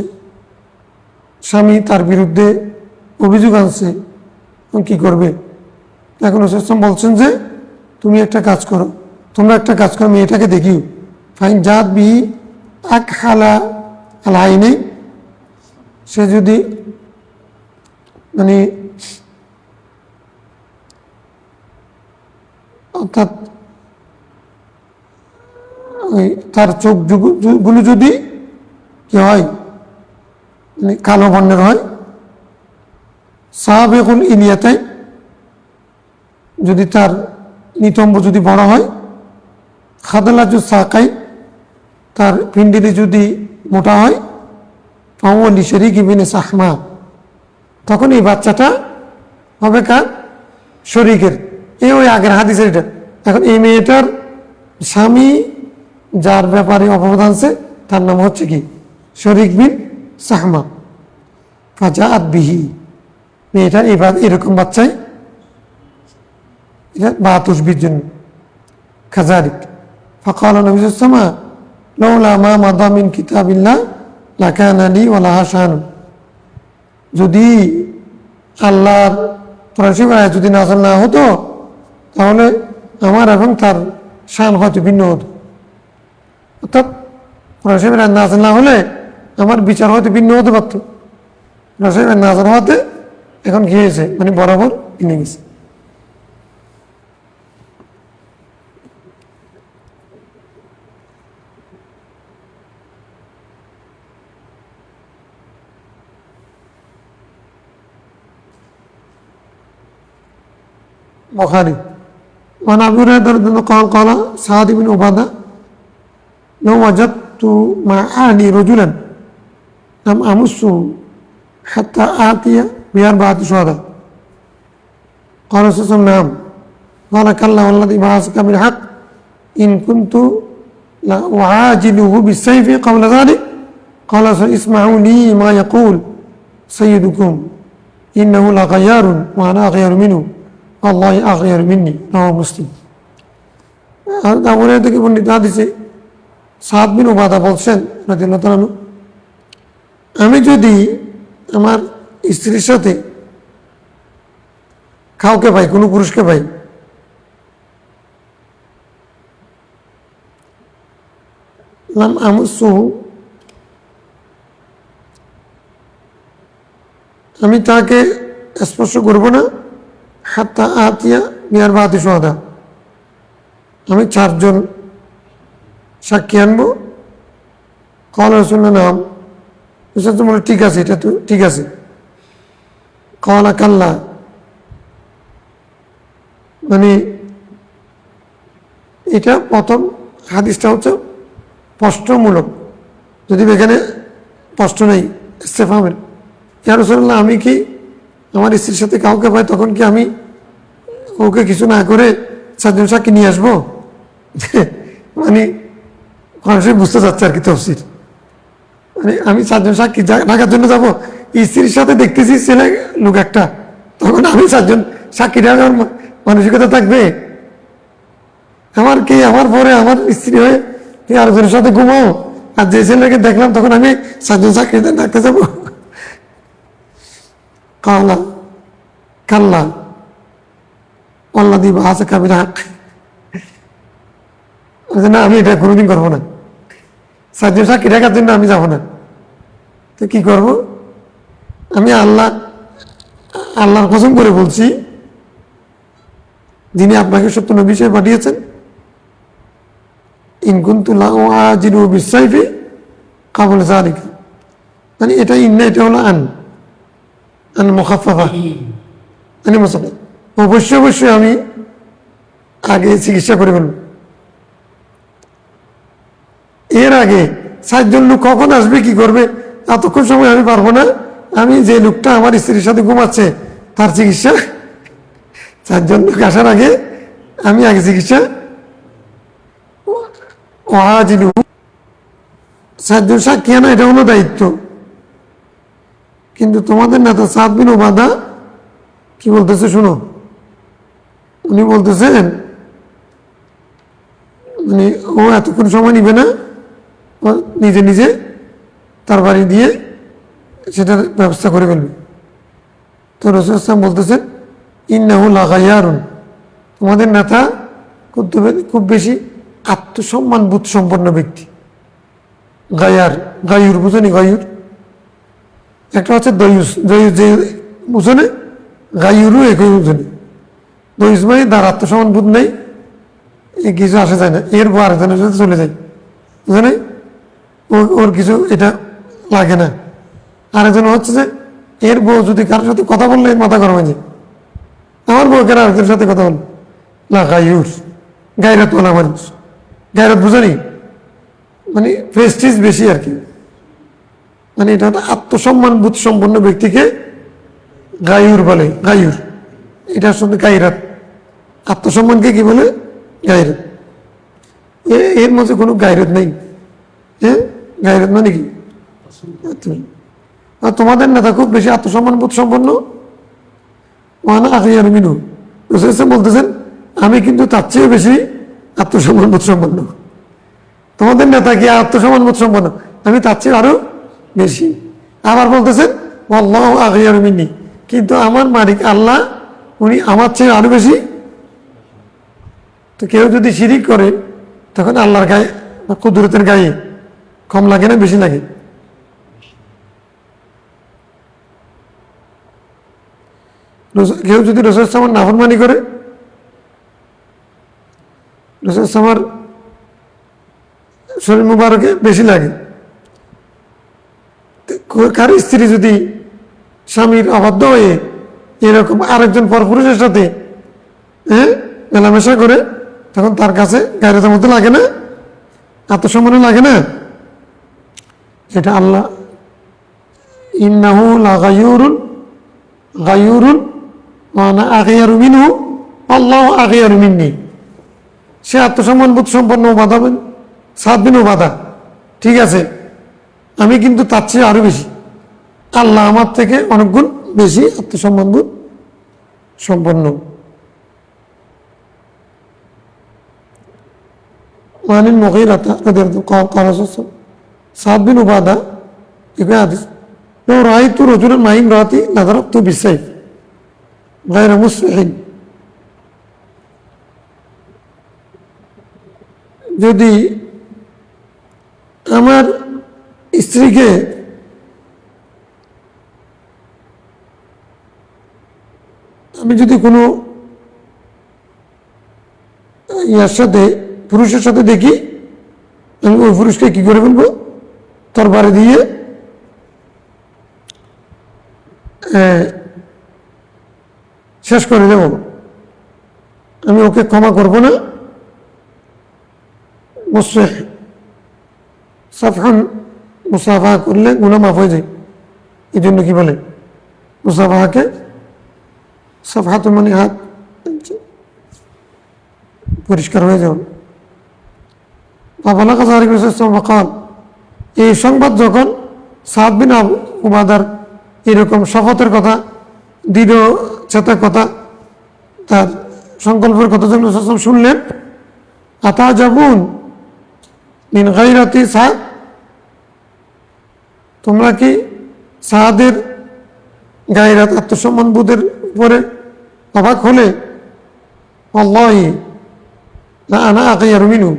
স্বামী তার বিরুদ্ধে অভিযোগ আনছে, কি করবে? এখন রাসূল বলছেন যে তুমি একটা কাজ করো, তোমরা একটা কাজ করো, মেয়েটাকে দেখিও। ফাইন জাত বি আকহালা আল আইনাইন, সে যদি মানে অর্থাৎ ওই তার চোখগুলো যদি কি হয় মানে কালো বর্ণের হয়, সাহাবেকুল ইলিয়াতাই, যদি তার নিতম্ব যদি বড় হয়, খাদালাজু সাকাই, তার পিন্ডিলি যদি মোটা হয়, ফাওয়ালি শরীক ইবনে সাহমা, তখন এই বাচ্চাটা হবে কার? শরীকের। এই ওই আগের হাদিসের এটা। এখন এই মেয়েটার স্বামী যার ব্যাপারে অপবাদ আনছে তার নাম হচ্ছে কি? শরীক বিন সাহমা। ফাজাআত বিহি, মেয়েটা এরকম বাচ্চাই, এটা 72 জন্য খাজারিক। ফাকাল নবী সাল্লাল্লাহু আলাইহি ওয়াসাল্লাম লাউলা মা মাদা মিন কিতাবিল্লাহ লাকানা লি ওয়া লাহা শান, যদি আল্লাহর পরশিবের আয়াত যদি নাযিল না হতো তাহলে আমার এবং তার শান হয়তো ভিন্ন হতো। অর্থাৎ পরশিবের আয়াত নাযিল না হলে আমার বিচার হয়তো ভিন্ন হতে পারত। পরশিবের আয়াত নাযিল হওয়াতে এখন কি হয়েছে, মানে বরাবর কিনে গেছে। বুখারী وعن أبي هريرة رضي الله عنه قال سعد بن عبادة لو وجدت مع أهلي رجلا لم أمسه حتى آتي بأربعة شهداء قال رسول الله نعم قال كلا والذي بعثك بالحق إن كنت لأعاجله بالسيف قبل ذلك قال اسمعوا لي ما يقول سيدكم إنه لغيار وأنا أغير منه আল্লাহ আখির মিন্নি রাওয়াহু মুসলিম। আর আবু হুরায়রা থেকে বর্ণিত হাদিসে সাদ বিন উবাদা বলছেন রাদিয়াল্লাহু তাআলা আনহু, আমি যদি আমার স্ত্রীর সাথে কাউকে পাই, কোনো পুরুষকে পাই, লাম আমসুহু, আমি তাকে স্পর্শ করব না, হাত্তা আতিয়া বিআরবাতি শুহাদা, আমি 4 জন সাক্ষী আনবো। ক্বালা রাসূলুল্লাহ নাম, রাসূল বলে ঠিক আছে, এটা তো ঠিক আছে। ক্বালা কাল্লা, মানে এটা প্রথম হাদিসটা হচ্ছে প্রশ্নমূলক, যদি এখানে প্রশ্ন নেই ইস্তেফহামের, ইয়া রাসূলুল্লাহ আমি কি আমার স্ত্রীর সাথে কাউকে পাই তখন কি আমি ওকে কিছু না করে 4 জন সাক্ষী নিয়ে আসবো? মানে মানুষই বুঝতে চাচ্ছে আর কি তফসির, মানে আমি 4 জন সাক্ষী রাখার জন্য যাবো, স্ত্রীর সাথে দেখতেছি ছেলে লোক একটা, তখন আমি 4 জন সাক্ষী রাখার মানসিকতা থাকবে? আমার কি আমার পরে আমার স্ত্রী হয়ে আরেকজনের সাথে ঘুমাও, আর যে ছেলেকে দেখলাম তখন আমি 4 জন সাক্ষী রাখতে যাবো? কাল্লা কাল্লা আল্লাযী বা'আসাকা বিল হক, না আমি এটা কোনোদিন করবো না, 4 জন সাক্ষী রাখার জন্য আমি যাবো না। তো কি করব? আমি আল্লাহর কসম করে বলছি, যিনি আপনাকে সত্য নবী হিসেবে পাঠিয়েছেন, ইন কুনতু লাউআজিলু বিস-সাইফি ক্বাবলা যালিকা, মানে এটা ইন্না, এটা হলো আন মুখাফফাফা, মানে মুসাফা, অবশ্যই অবশ্যই আমি আগে চিকিৎসা করে ফেলব। এর আগে 4 জন লোক কখন আসবে, কি করবে, এতক্ষণ সময় আমি পারবো না। আমি যে লোকটা আমার স্ত্রীর সাথে ঘুমাচ্ছে তার চিকিৎসা 4 জন লোক আসার আগে আমি আগে চিকিৎসা। ওয়াজিলু, 4 জন সাক্ষী আনা এটা হলো দায়িত্ব। কিন্তু তোমাদের নেতা সাদ বিন উবাদা কি বলতেছে শুনো, উনি বলতেছেন মানে ও এতক্ষণ সময় নিবে না, ও নিজে নিজে তার বাড়ি দিয়ে সেটার ব্যবস্থা করে ফেলবে। তো রাসূল সাল্লাল্লাহু আলাইহি ওয়াসাল্লাম বলতেছেন ইন্নাহু লাগায়ারুন, তোমাদের নেতা খুব বেশি আত্মসম্মানবোধ সম্পন্ন ব্যক্তি। গায়ার, গায়ুর বুঝনি? গায়ুর একটা হচ্ছে দয়ুস, দয়ুস যে বুঝনে, গায়ুরও একই বুঝনে। দয়ুস মানে তার আত্মসম্মান বোধ নেই, কিছু আসে যায় না, এর বউ আরেকজনের সাথে চলে যায়, বুঝে ওর কিছু এটা লাগে না। আরেকজন হচ্ছে যে এর বউ যদি কারোর সাথে কথা বললে মাথা গরম হয়ে যায়, আমার বউ কেন আরেকজনের সাথে কথা বল না, গায়ুর, গায়রাত ওয়ালা মানুষ। গায়রাত বুঝেনি মানে প্রেস্টিজ বেশি আর কি, মানে এটা আত্মসম্মান বোধ সম্পন্ন ব্যক্তিকে গায়ুর বলে। গায়ুর এটা শুধু গায়রাত, আত্মসম্মানকে কি বলে? গায়রাত। এর মধ্যে কোনো গায়রাত নেই। হ্যাঁ, গায়রাত মানে কি? আর তোমাদের নেতা খুব বেশি আত্মসম্মান বোধ সম্পন্ন। ওয়ানা আখিয়ার মিনু, রাসূল বলতেছেন আমি কিন্তু তার চেয়ে বেশি আত্মসম্মান বোধ সম্পন্ন। তোমাদের নেতা কি আত্মসম্মান বোধ সম্পন্ন, আমি তার চেয়ে আরো বেশি। আবার বলতেছেন আল্লাহু আগিয়ারু মিন্নি, কিন্তু আমার মালিক আল্লাহ উনি আমার চেয়ে আরো বেশি। তো কেউ যদি শিরিক করে তখন আল্লাহর গায়ে বা কুদরতের গায়ে কম লাগে না বেশি লাগে? কেউ যদি রাসূল সাল্লাল্লাহু আলাইহি ওয়াসাল্লাম নাফরমানি করে, রাসূল সাল্লাল্লাহু আলাইহি ওয়াসাল্লাম শরীর মুবারকে বেশি লাগে। কার স্ত্রী যদি স্বামীর অবাধ্য হয়ে এরকম আরেকজন পরপুরুষের সাথে মেলামেশা করে, তখন তার কাছে গায়রতের মতো লাগে না? আত্মসম্মানে লাগে না? এটা আল্লাহ ইন্নাহু লাগায়ুরুন গায়ুরুন ওয়া আনা আগিয়ারু মিনহু আল্লাহু আগিয়ারু মিন্নি। সে আত্মসম্মানবোধ সম্পন্ন উবাদা, সাদ বিন উবাদা, ঠিক আছে, আমি কিন্তু তার চেয়ে আরো বেশি, আল্লাহ আমার থেকে অনেক গুণ বেশি আত্মসম্মানবোধ সম্পন্ন। وعن المغيرة رضي الله عنه قال قال رسول الله سعد بن عبادة يقول حديث لو رأيت رجلا مع امرأتي لضربته بالسيف غير مسفح। যদি আমার স্ত্রীকে আমি যদি কোনো ইয়ার সাথে পুরুষের সাথে দেখি, আমি ওই পুরুষকে কি করে ফেলবো? তরবারি দিয়ে শেষ করে দেব, আমি ওকে ক্ষমা করবো না। সাফহান মুসাফাহা করলে গুনাহ মাফ হয়ে যায়, এই জন্য কি বলে মুসাফাহাকে সাফহাত, মানে হাত পরিষ্কার হয়ে যাও। এই সংবাদ যখন সাদ বিন উবাদার এরকম শপথের কথা, দৃঢ় চেতার কথা, তার সংকল্পের কথা যখন রাসূল শুনলেন, আতাজাবুন মিন গায়রাতি সাদ, তোমরা কি সাদের গায়রাত আত্মসম্মান বোধের উপরে অবাক হলে? আল্লাহি লা আনা আগিয়ারু মিনহু,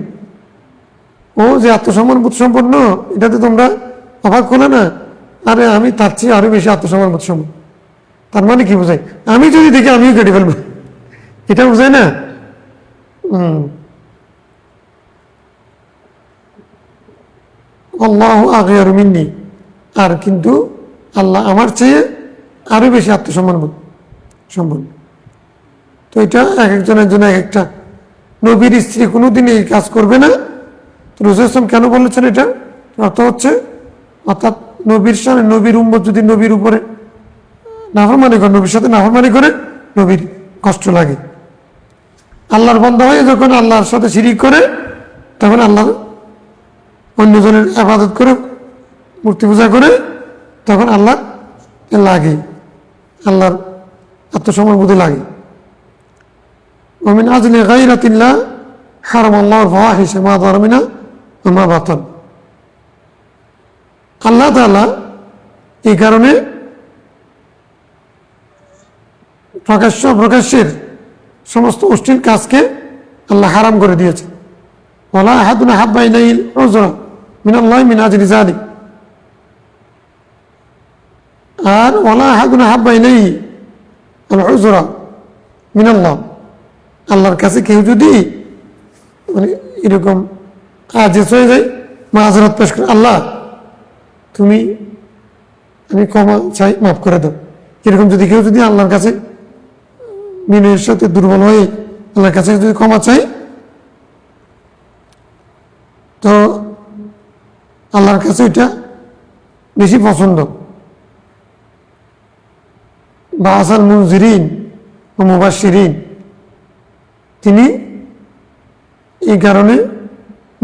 ও যে আত্মসম্মান বোধ সম্পন্ন, এটাতে তোমরা অবাক হলে না? আরে আমি তার চেয়ে আরো বেশি আত্মসম্মান বোধ সম্পন্ন। তার মানে কি বোঝায়? আমি যদি দেখি আমিও কেটে ফেলবো, এটা বোঝায় না? আল্লাহু আগিয়ারু মিন্নি, আর কিন্তু আল্লাহ আমার চেয়ে আরো বেশি আত্মসম্মান বোধ সম্পন্ন। তো এটা এক একজনের জন্য এক একটা। নবীর স্ত্রী কোনোদিন এই কাজ করবে না। তো রাসূল সাল্লাল্লাহু আলাইহি ওয়াসাল্লাম কেন বলেছেন এটা? অর্থ হচ্ছে, অর্থাৎ নবীর সাথে নবীর উম্মত যদি নবীর উপরে নাফরমানি করে, নবীর সাথে নাফরমানি করে, নবীর কষ্ট লাগে। আল্লাহর বান্দা হয়ে যখন আল্লাহর সাথে শিরিক করে, তখন আল্লাহর অন্যজনের ইবাদত করে, মূর্তি পূজা করে, তখন আল্লাহ লাগে, আল্লাহর আত্মসম্মান বোধে লাগে। ومن أجل غيرة الله حرم الله الفواحش ما ظهر منها وما بطن। আল্লাহ তাআলা এই কারণে প্রকাশ্যের সমস্ত অশ্লীল কাজকে আল্লাহ হারাম করে দিয়েছে। ওয়ালা আহাদুন আহাব্বা ইলাইহিল উযরা মিনাল্লাহি মিন আজলি যালিক, আর ওয়ালা আহাদুন আহাব্বা ইলাইহি আল উযরা মিনাল্লাহ, আল্লাহর কাছে কেউ যদি মানে এরকম আজেজ হয়ে যায়, মাযরাত পেশ করে, আল্লাহ তুমি, আমি ক্ষমা চাই, মাফ করে দাও, এরকম যদি কেউ যদি আল্লাহর কাছে বিনয়ের সাথে দুর্বল হয়ে আল্লাহর কাছে যদি ক্ষমা চাই, তো আল্লাহর কাছে এটা বেশি পছন্দ। বাআসাল মুনজিরিন ও মুবাশশিরিন, তিনি এই কারণে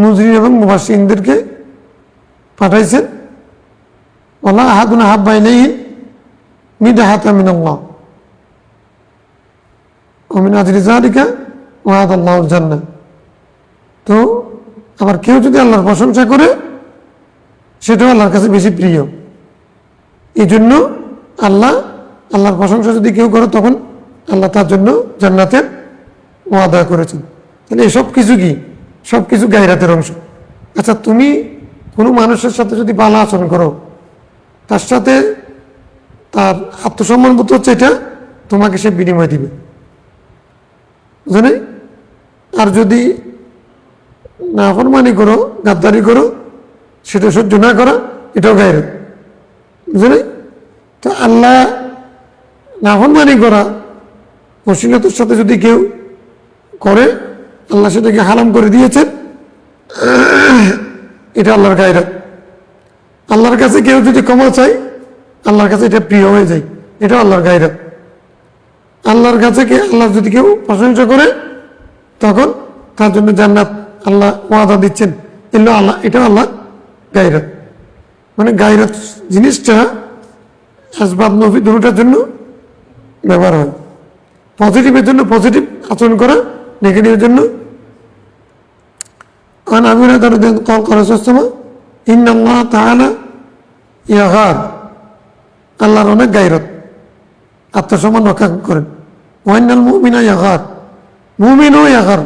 মুনজিরিন এবং মুবাশশিরিনদেরকে পাঠাইছেন। ওয়ালা আহাদুন আহাব্বা ইলাইহি মিদহাতাম মিনাল্লাহ ওয়া মিন আজলি যালিকা ওয়া'দাল্লাহুল জান্নাহ। তো আবার কেউ যদি আল্লাহর প্রশংসা করে, সেটাও আল্লাহর কাছে বেশি প্রিয়। এই জন্য আল্লাহর প্রশংসা যদি কেউ করে তখন আল্লাহ তার জন্য জান্নাতের ওয়াদা করেছেন। তাহলে এসব কিছু কি? সব কিছু গায়রাতের অংশ। আচ্ছা, তুমি কোনো মানুষের সাথে যদি ভালো আচরণ করো, তার সাথে তার আত্মসম্মানবোধ হচ্ছে এটা, তোমাকে সে বিনিময় দিবে, বুঝলে? আর যদি নাফরমানি করো, গাদ্দারি করো, সেটা সহ্য না করা, এটাও গায়রাত, বুঝলে? তো আল্লাহ নাফরমানি করা, অশ্লীলতার সাথে যদি কেউ করে, আল্লাহ সেটাকে হারাম করে দিয়েছেন, এটা আল্লাহর গায়রাত। আল্লাহর কাছে কেউ যদি ক্ষমা চায়, আল্লাহর কাছে এটা প্রিয় হয়ে যায়, এটা আল্লাহর গায়রাত। আল্লাহর কাছে আল্লাহ যদি কেউ প্রশংসা করে, তখন তার জন্য জান্নাত আল্লাহ ওয়াদা দিচ্ছেন, এটা আল্লাহ গায়রাত। মানে গায়রাত জিনিসটা আসবাব নফি দুটোটার জন্য ব্যবহার হয়। পজিটিভের জন্য পজিটিভ আচরণ করা, নেগেটিভের জন্য আল্লাহর অনেক গায়রত, আত্মসম্মান রক্ষা করেন। ওয়াইনাল মুমিনা ইয়াগার, মুমিনও ইয়াগার,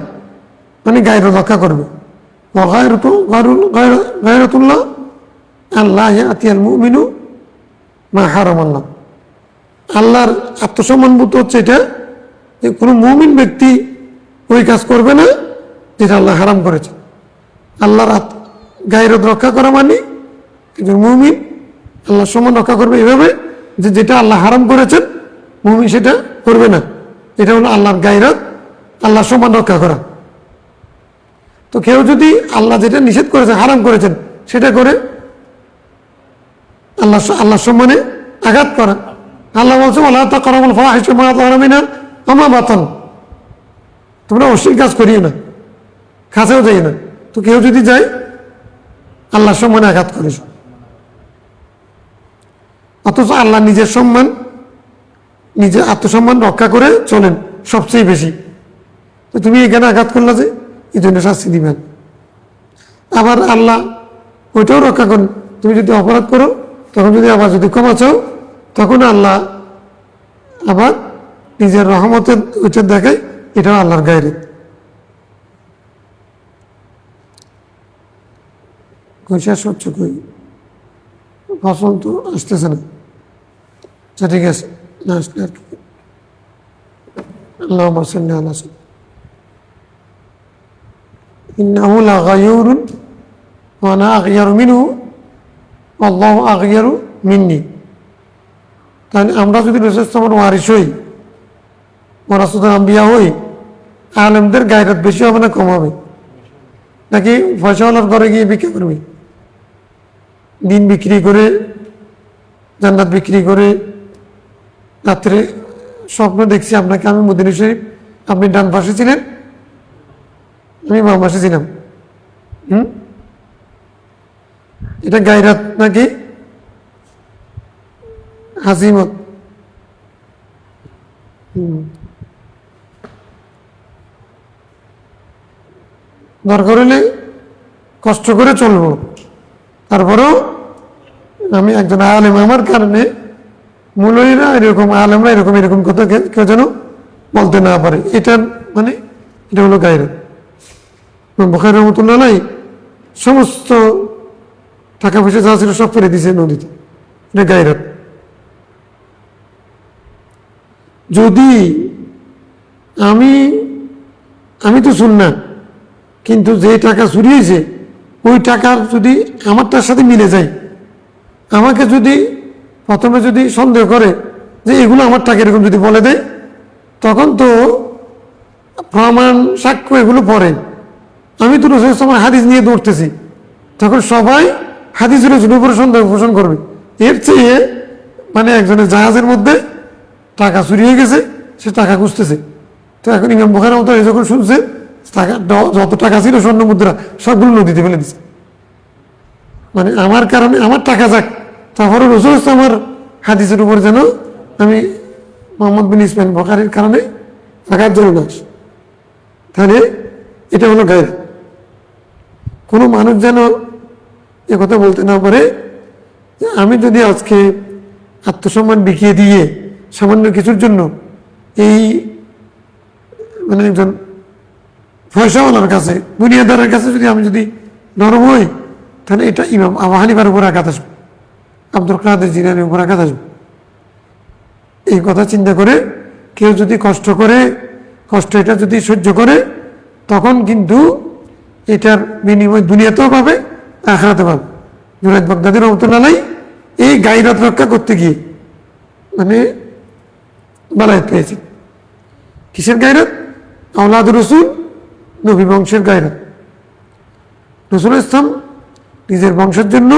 মানে গায়রত রক্ষা করবে। গায়রতুল্লাহ আল্লাহ ইয়াতিয়াল মুমিনু মা হারামাল্লাহ। আল্লাহর আত্মসম্মানবোধ হচ্ছে এটা যে কোনো মুমিন ব্যক্তি ওই কাজ করবে না যেটা আল্লাহ হারাম করেছে। আল্লাহর গায়রত রক্ষা করা মানে একজন মুমিন আল্লাহর সম্মান রক্ষা করবে এভাবে যে যেটা আল্লাহ হারাম করেছেন মুমিন সেটা করবে না। এটা হলো আল্লাহর গায়রত, আল্লাহর সম্মান রক্ষা করা। তো কেউ যদি আল্লাহ যেটা নিষেধ করেছেন, হারাম করেছেন, সেটা করে আল্লাহর সম্মানে আঘাত করা। আল্লাহ বলছে আল্লাহ তাকরাবুল ফাওয়াহিশ মা যাহারা মিনহা ওয়া মা বাতান, তোমরা অশ্লীল কাজ করিও না, কাছেও যাই না। তো কেউ যদি যায় আল্লাহর সম্মানে আঘাত করে, অথচ আল্লাহ নিজের সম্মান, নিজের আত্মসম্মান রক্ষা করে চলেন সবচেয়ে বেশি। তো তুমি এখানে আঘাত করলা যে, এই জন্য শাস্তি দিবেন। আবার আল্লাহ ওইটাও রক্ষা করেন, তুমি যদি অপরাধ করো তখন যদি আবার যদি ক্ষমা চাও, তখন আল্লাহ আবার নিজের রহমতের ওইটা দেখায়, এটাও আল্লাহর গায়রত। শেষ হচ্ছে কই, ফসল তো আসতেছে না। আচ্ছা ঠিক আছে, না আসলে আর আল্লাহুম্মা সাল্লি আলা সাইয়্যিদিনা ইন্নাহু লাগায়ুরুন ওয়া আনা আগয়ারু মিনহু আল্লাহু আগয়ারু মিন্নি। তাহলে আমরা যদি রাসূল সাল্লাল্লাহু ওয়ারিস হই, ওয়ারাসাতুল আম্বিয়া হই, আলেমদের গায়রত বেশি হবে না কম হবে? নাকি পয়সাওয়ালার ঘরে গিয়ে বিক্রি করবে, দিন বিক্রি করে, জান্নাত বিক্রি করে? রাত্রে স্বপ্ন দেখছি আপনাকে, আমি মদিনা শরীফ, আপনি ডান পাশে ছিলেন, আমি বাম পাশে ছিলাম। এটা গায়রাত নাকি হাসিমত? দরকার হলে কষ্ট করে চলবো, তারপরেও আমি একজন আলেম, আমার কারণে মৌলভীরা এরকম, আলেমরা এরকম এরকম কথা কেউ যেন বলতে না পারে। এটা মানে এটা হলো গায়রত। বুখারী রাহমাতুল্লাহ আলাইহি সমস্ত টাকা পয়সা যা ছিল সব ফেলে দিয়েছে নদীতে, এটা গায়রত। যদি আমি তো সুন্নাহ, কিন্তু যে টাকা চুরি হয়েছে ওই টাকার যদি আমারটার সাথে মিলে যায়, আমাকে যদি প্রথমে যদি সন্দেহ করে যে এগুলো আমার টাকা এরকম যদি বলে দেয়, তখন তো প্রমাণ সাক্ষ্য এগুলো পড়ে। আমি তো রাসূলের সময় হাদিস নিয়ে দৌড়তেছি, তখন সবাই হাদিসের উপরে সন্দেহ পোষণ করবে। এর চেয়ে মানে একজনের জাহাজের মধ্যে টাকা চুরি হয়ে গেছে, সে টাকা খুঁজতেছে। তো এখন ইমাম বুখারী রাহমাতুল্লাহ যখন শুনছে টাকা, যত টাকা ছিল স্বর্ণ মুদ্রা সবগুলো নদীতে ফেলে দিচ্ছে, মানে আমার কারণে আমার টাকা যাক, তারপরে রাসূল আমার হাদিসের উপর যেন আমি মোহাম্মদ বিন ইসমাইল বুখারীর কারণে আঘাত যেন না আসে। তাহলে এটা হলো গায়রত। কোনো মানুষ যেন একথা বলতে না পারে যে আমি যদি আজকে আত্মসম্মান বিকিয়ে দিয়ে সামান্য কিছুর জন্য এই মানে একজন পয়সাওয়ালার কাছে, দুনিয়াদারের কাছে যদি নরম হই, তাহলে এটা ইমাম আবু হানিফার উপর আঘাত আসবে, আব্দুল কাদের জিলানীর উপর আঘাত আসবে। এই কথা চিন্তা করে কেউ যদি কষ্ট এটা যদি সহ্য করে, তখন কিন্তু এটার বিনিময় দুনিয়াতেও পাবে, আখিরাতে পাবে। জুনায়েদ বাগদাদী রহমাতুল্লাহ আলাইহি এই গায়রত রক্ষা করতে গিয়ে মানে বালায়াত পেয়েছে। কিসের গায়রত? আওলাদ রসুল, নবী বংশের গায়রত। রসুল ইসলাম নিজের বংশের জন্য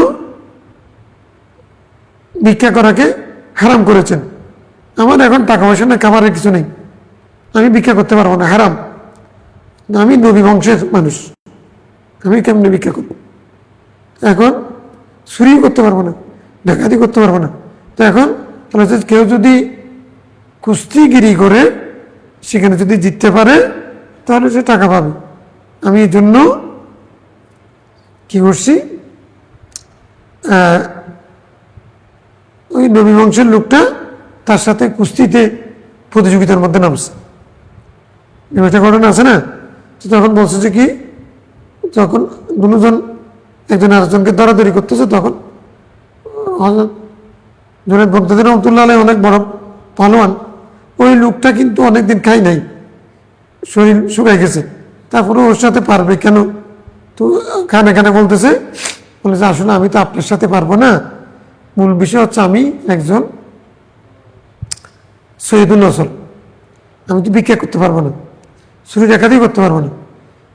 ভিক্ষা করাকে হারাম করেছেন। আমার এখন টাকা পয়সা না, খাবারের কিছু নেই, আমি ভিক্ষা করতে পারবো না, হারাম। আমি নবী বংশের মানুষ, আমি কেমনে ভিক্ষা করব? এখন চুরিও করতে পারবো না, ডাকাতি করতে পারবো না। তো এখন তাহলে কেউ যদি কুস্তিগিরি করে সেখানে যদি জিততে পারে, তাহলে সে টাকা পাবে। আমি এই জন্য কি করছি, ওই নবী বংশের লোকটা তার সাথে কুস্তিতে প্রতিযোগিতার মধ্যে নামছে। একটা ঘটনা আছে না, তখন বলছে যে কি, যখন দুজন একজন আরেকজনকে দরাদরি করতেছে, তখন জুনায়েদ বাগদাদী রহমাতুল্লাহ আলাইহি অনেক বড় পালোয়ান, ওই লোকটা কিন্তু অনেকদিন খাই নাই, শরীর শুকাই গেছে, তারপরে ওর সাথে পারবে কেন? তো কানে কানে বলতেছে আসলে আমি তো আপনার সাথে পারবো না, মূল বিষয় হচ্ছে আমি একজন সৈয়দুল নসল, আমি তো ভিক্ষা করতে পারবো না, চুরি ডাকাতি করতে পারবো না,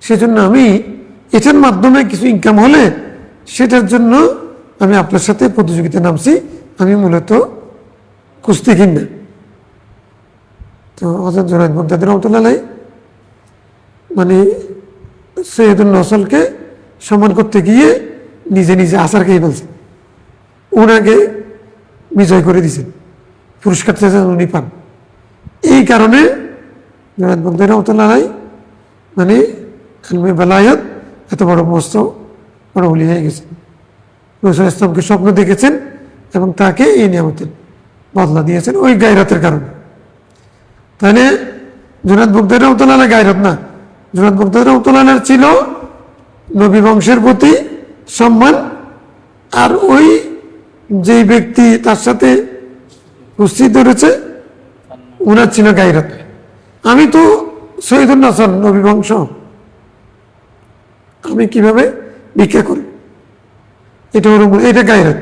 সেজন্য আমি এটার মাধ্যমে কিছু ইনকাম হলে সেটার জন্য আমি আপনার সাথে প্রতিযোগিতায় নামছি, আমি মূলত কুস্তি কিনবে। তো হযরত জুনায়েদ বাগদাদী রহমাতুল্লাহ আলাইহি মানে সৈয়দুল নসলকে সম্মান করতে গিয়ে নিজে নিজে আচার খেয়ে ফেলছে, ওনাকে বিজয় করে দিয়েছেন, পুরস্কার চেয়েছেন, উনি পান। এই কারণে জুনায়েদ বাগদাদী রহমাতুল্লাহ আলাইহি মানে ইলমে বেলায়েত এত বড় মস্ত বড় ওলি হয়ে গেছেন। রাসূল ইসলামকে স্বপ্ন দেখেছেন এবং তাকে এই নিয়ামতের বদলা দিয়েছেন ওই গায়রতের কারণে। তাহলে জুনায়েদ বাগদাদী রহমাতুল্লাহ আলাইহি গায়রত না, জুনায়েদ বাগদাদী রহমাতুল্লাহ আলাইহি ছিল নবী বংশের প্রতি সম্মান, আর ওই যেই ব্যক্তি তার সাথে কুস্তি ধরেছে ওনার ছিল গায়রত। আমি তো সৈয়দুল নসল, নবী বংশ, আমি কিভাবে ভিক্ষা করি, এটা গায়রত।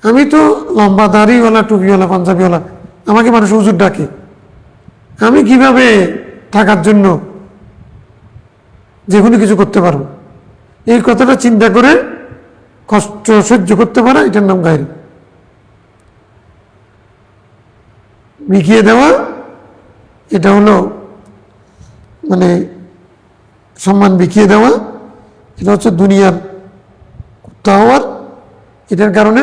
আমি তো লম্বা দাড়িওয়ালা, টুপিওয়ালা, পাঞ্জাবিওয়ালা, আমাকে মানুষ হুজুর ডাকে, আমি কিভাবে থাকার জন্য যে কোনো কিছু করতে পারবো, এই কথাটা চিন্তা করে কষ্ট সহ্য করতে পারা, এটার নাম গায়রত। বিকিয়ে দেওয়া এটা হলো মানে সম্মান বিকিয়ে দেওয়া, এটা হচ্ছে দুনিয়ার হওয়ার, এটার কারণে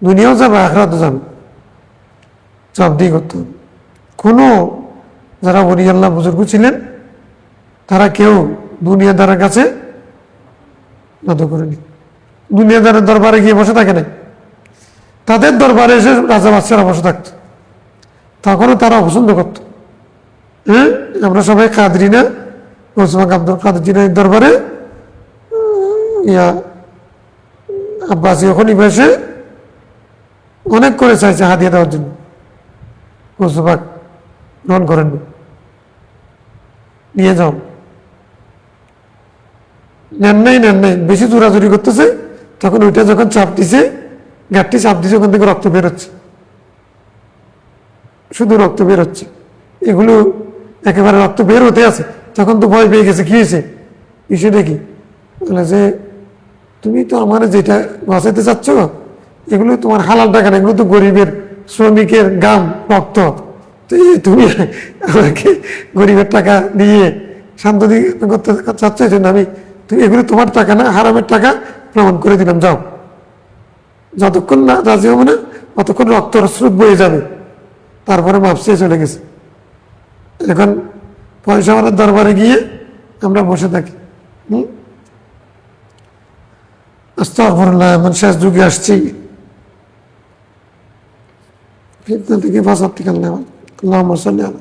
দুনিয়াও যাবে, আখিরাতও যাবে, সব দিক করতে হবে। কোনো যারা ওলি আল্লাহ বুজুর্গ ছিলেন তারা কেউ দুনিয়াদারের কাছে নত করেনি, দুনিয়াদারের দরবারে গিয়ে বসে থাকে নাই, তাদের দরবারে এসে রাজা বাদশারা বসে থাকতো, তখনও তারা অপছন্দ করত। হ্যাঁ, আমরা সবাই কাদরি না, ওসমান আব্দুল কাদের জিলানীর দরবারে আব্বাসীয় খলিফা এসে অনেক করে চাইছে হাদিয়া দেওয়ার জন্য, ওসমান গ্রহণ করেন, নিয়ে যাও, নেন নাই, বেশি জোরাজুরি করতেছে, তখন ওইটা যখন চাপ দিছে, গাঁটটি চাপ দিছে, ওখান থেকে রক্ত বেরোচ্ছে, শুধু রক্ত বের হচ্ছে, এগুলো একেবারে রক্ত বের হতে আছে, তখন তো ভয় পেয়ে গেছে, কি হয়েছে, বিষয়টা কি? বলে যে তুমি তো আমার যেটা বাঁচাইতে চাচ্ছ, এগুলো তোমার হালাল টাকা না, এগুলো তো গরিবের শ্রমিকের গাম রক্ত, তো তুমি আমাকে গরিবের টাকা দিয়ে শান্ত করতে চাচ্ছ, এই জন্য আমি তুমি এগুলো তোমার টাকা না, হারামের টাকা প্রমাণ করে দিলাম, যাও। যতক্ষণ না রাজি হবে না ততক্ষণ রক্তর স্রোত বয়ে যাবে, তারপরে মাপ চেয়ে চলে গেছে। এখন পয়সাওয়ালার দরবারে গিয়ে আমরা বসে থাকি। আস্তাগফিরুল্লাহ, এমন শেষ যুগে আসছি ফিতনা থেকে বাঁচার থেকে আল্লাহ, আল্লাহুম্মা সাল্লি আলা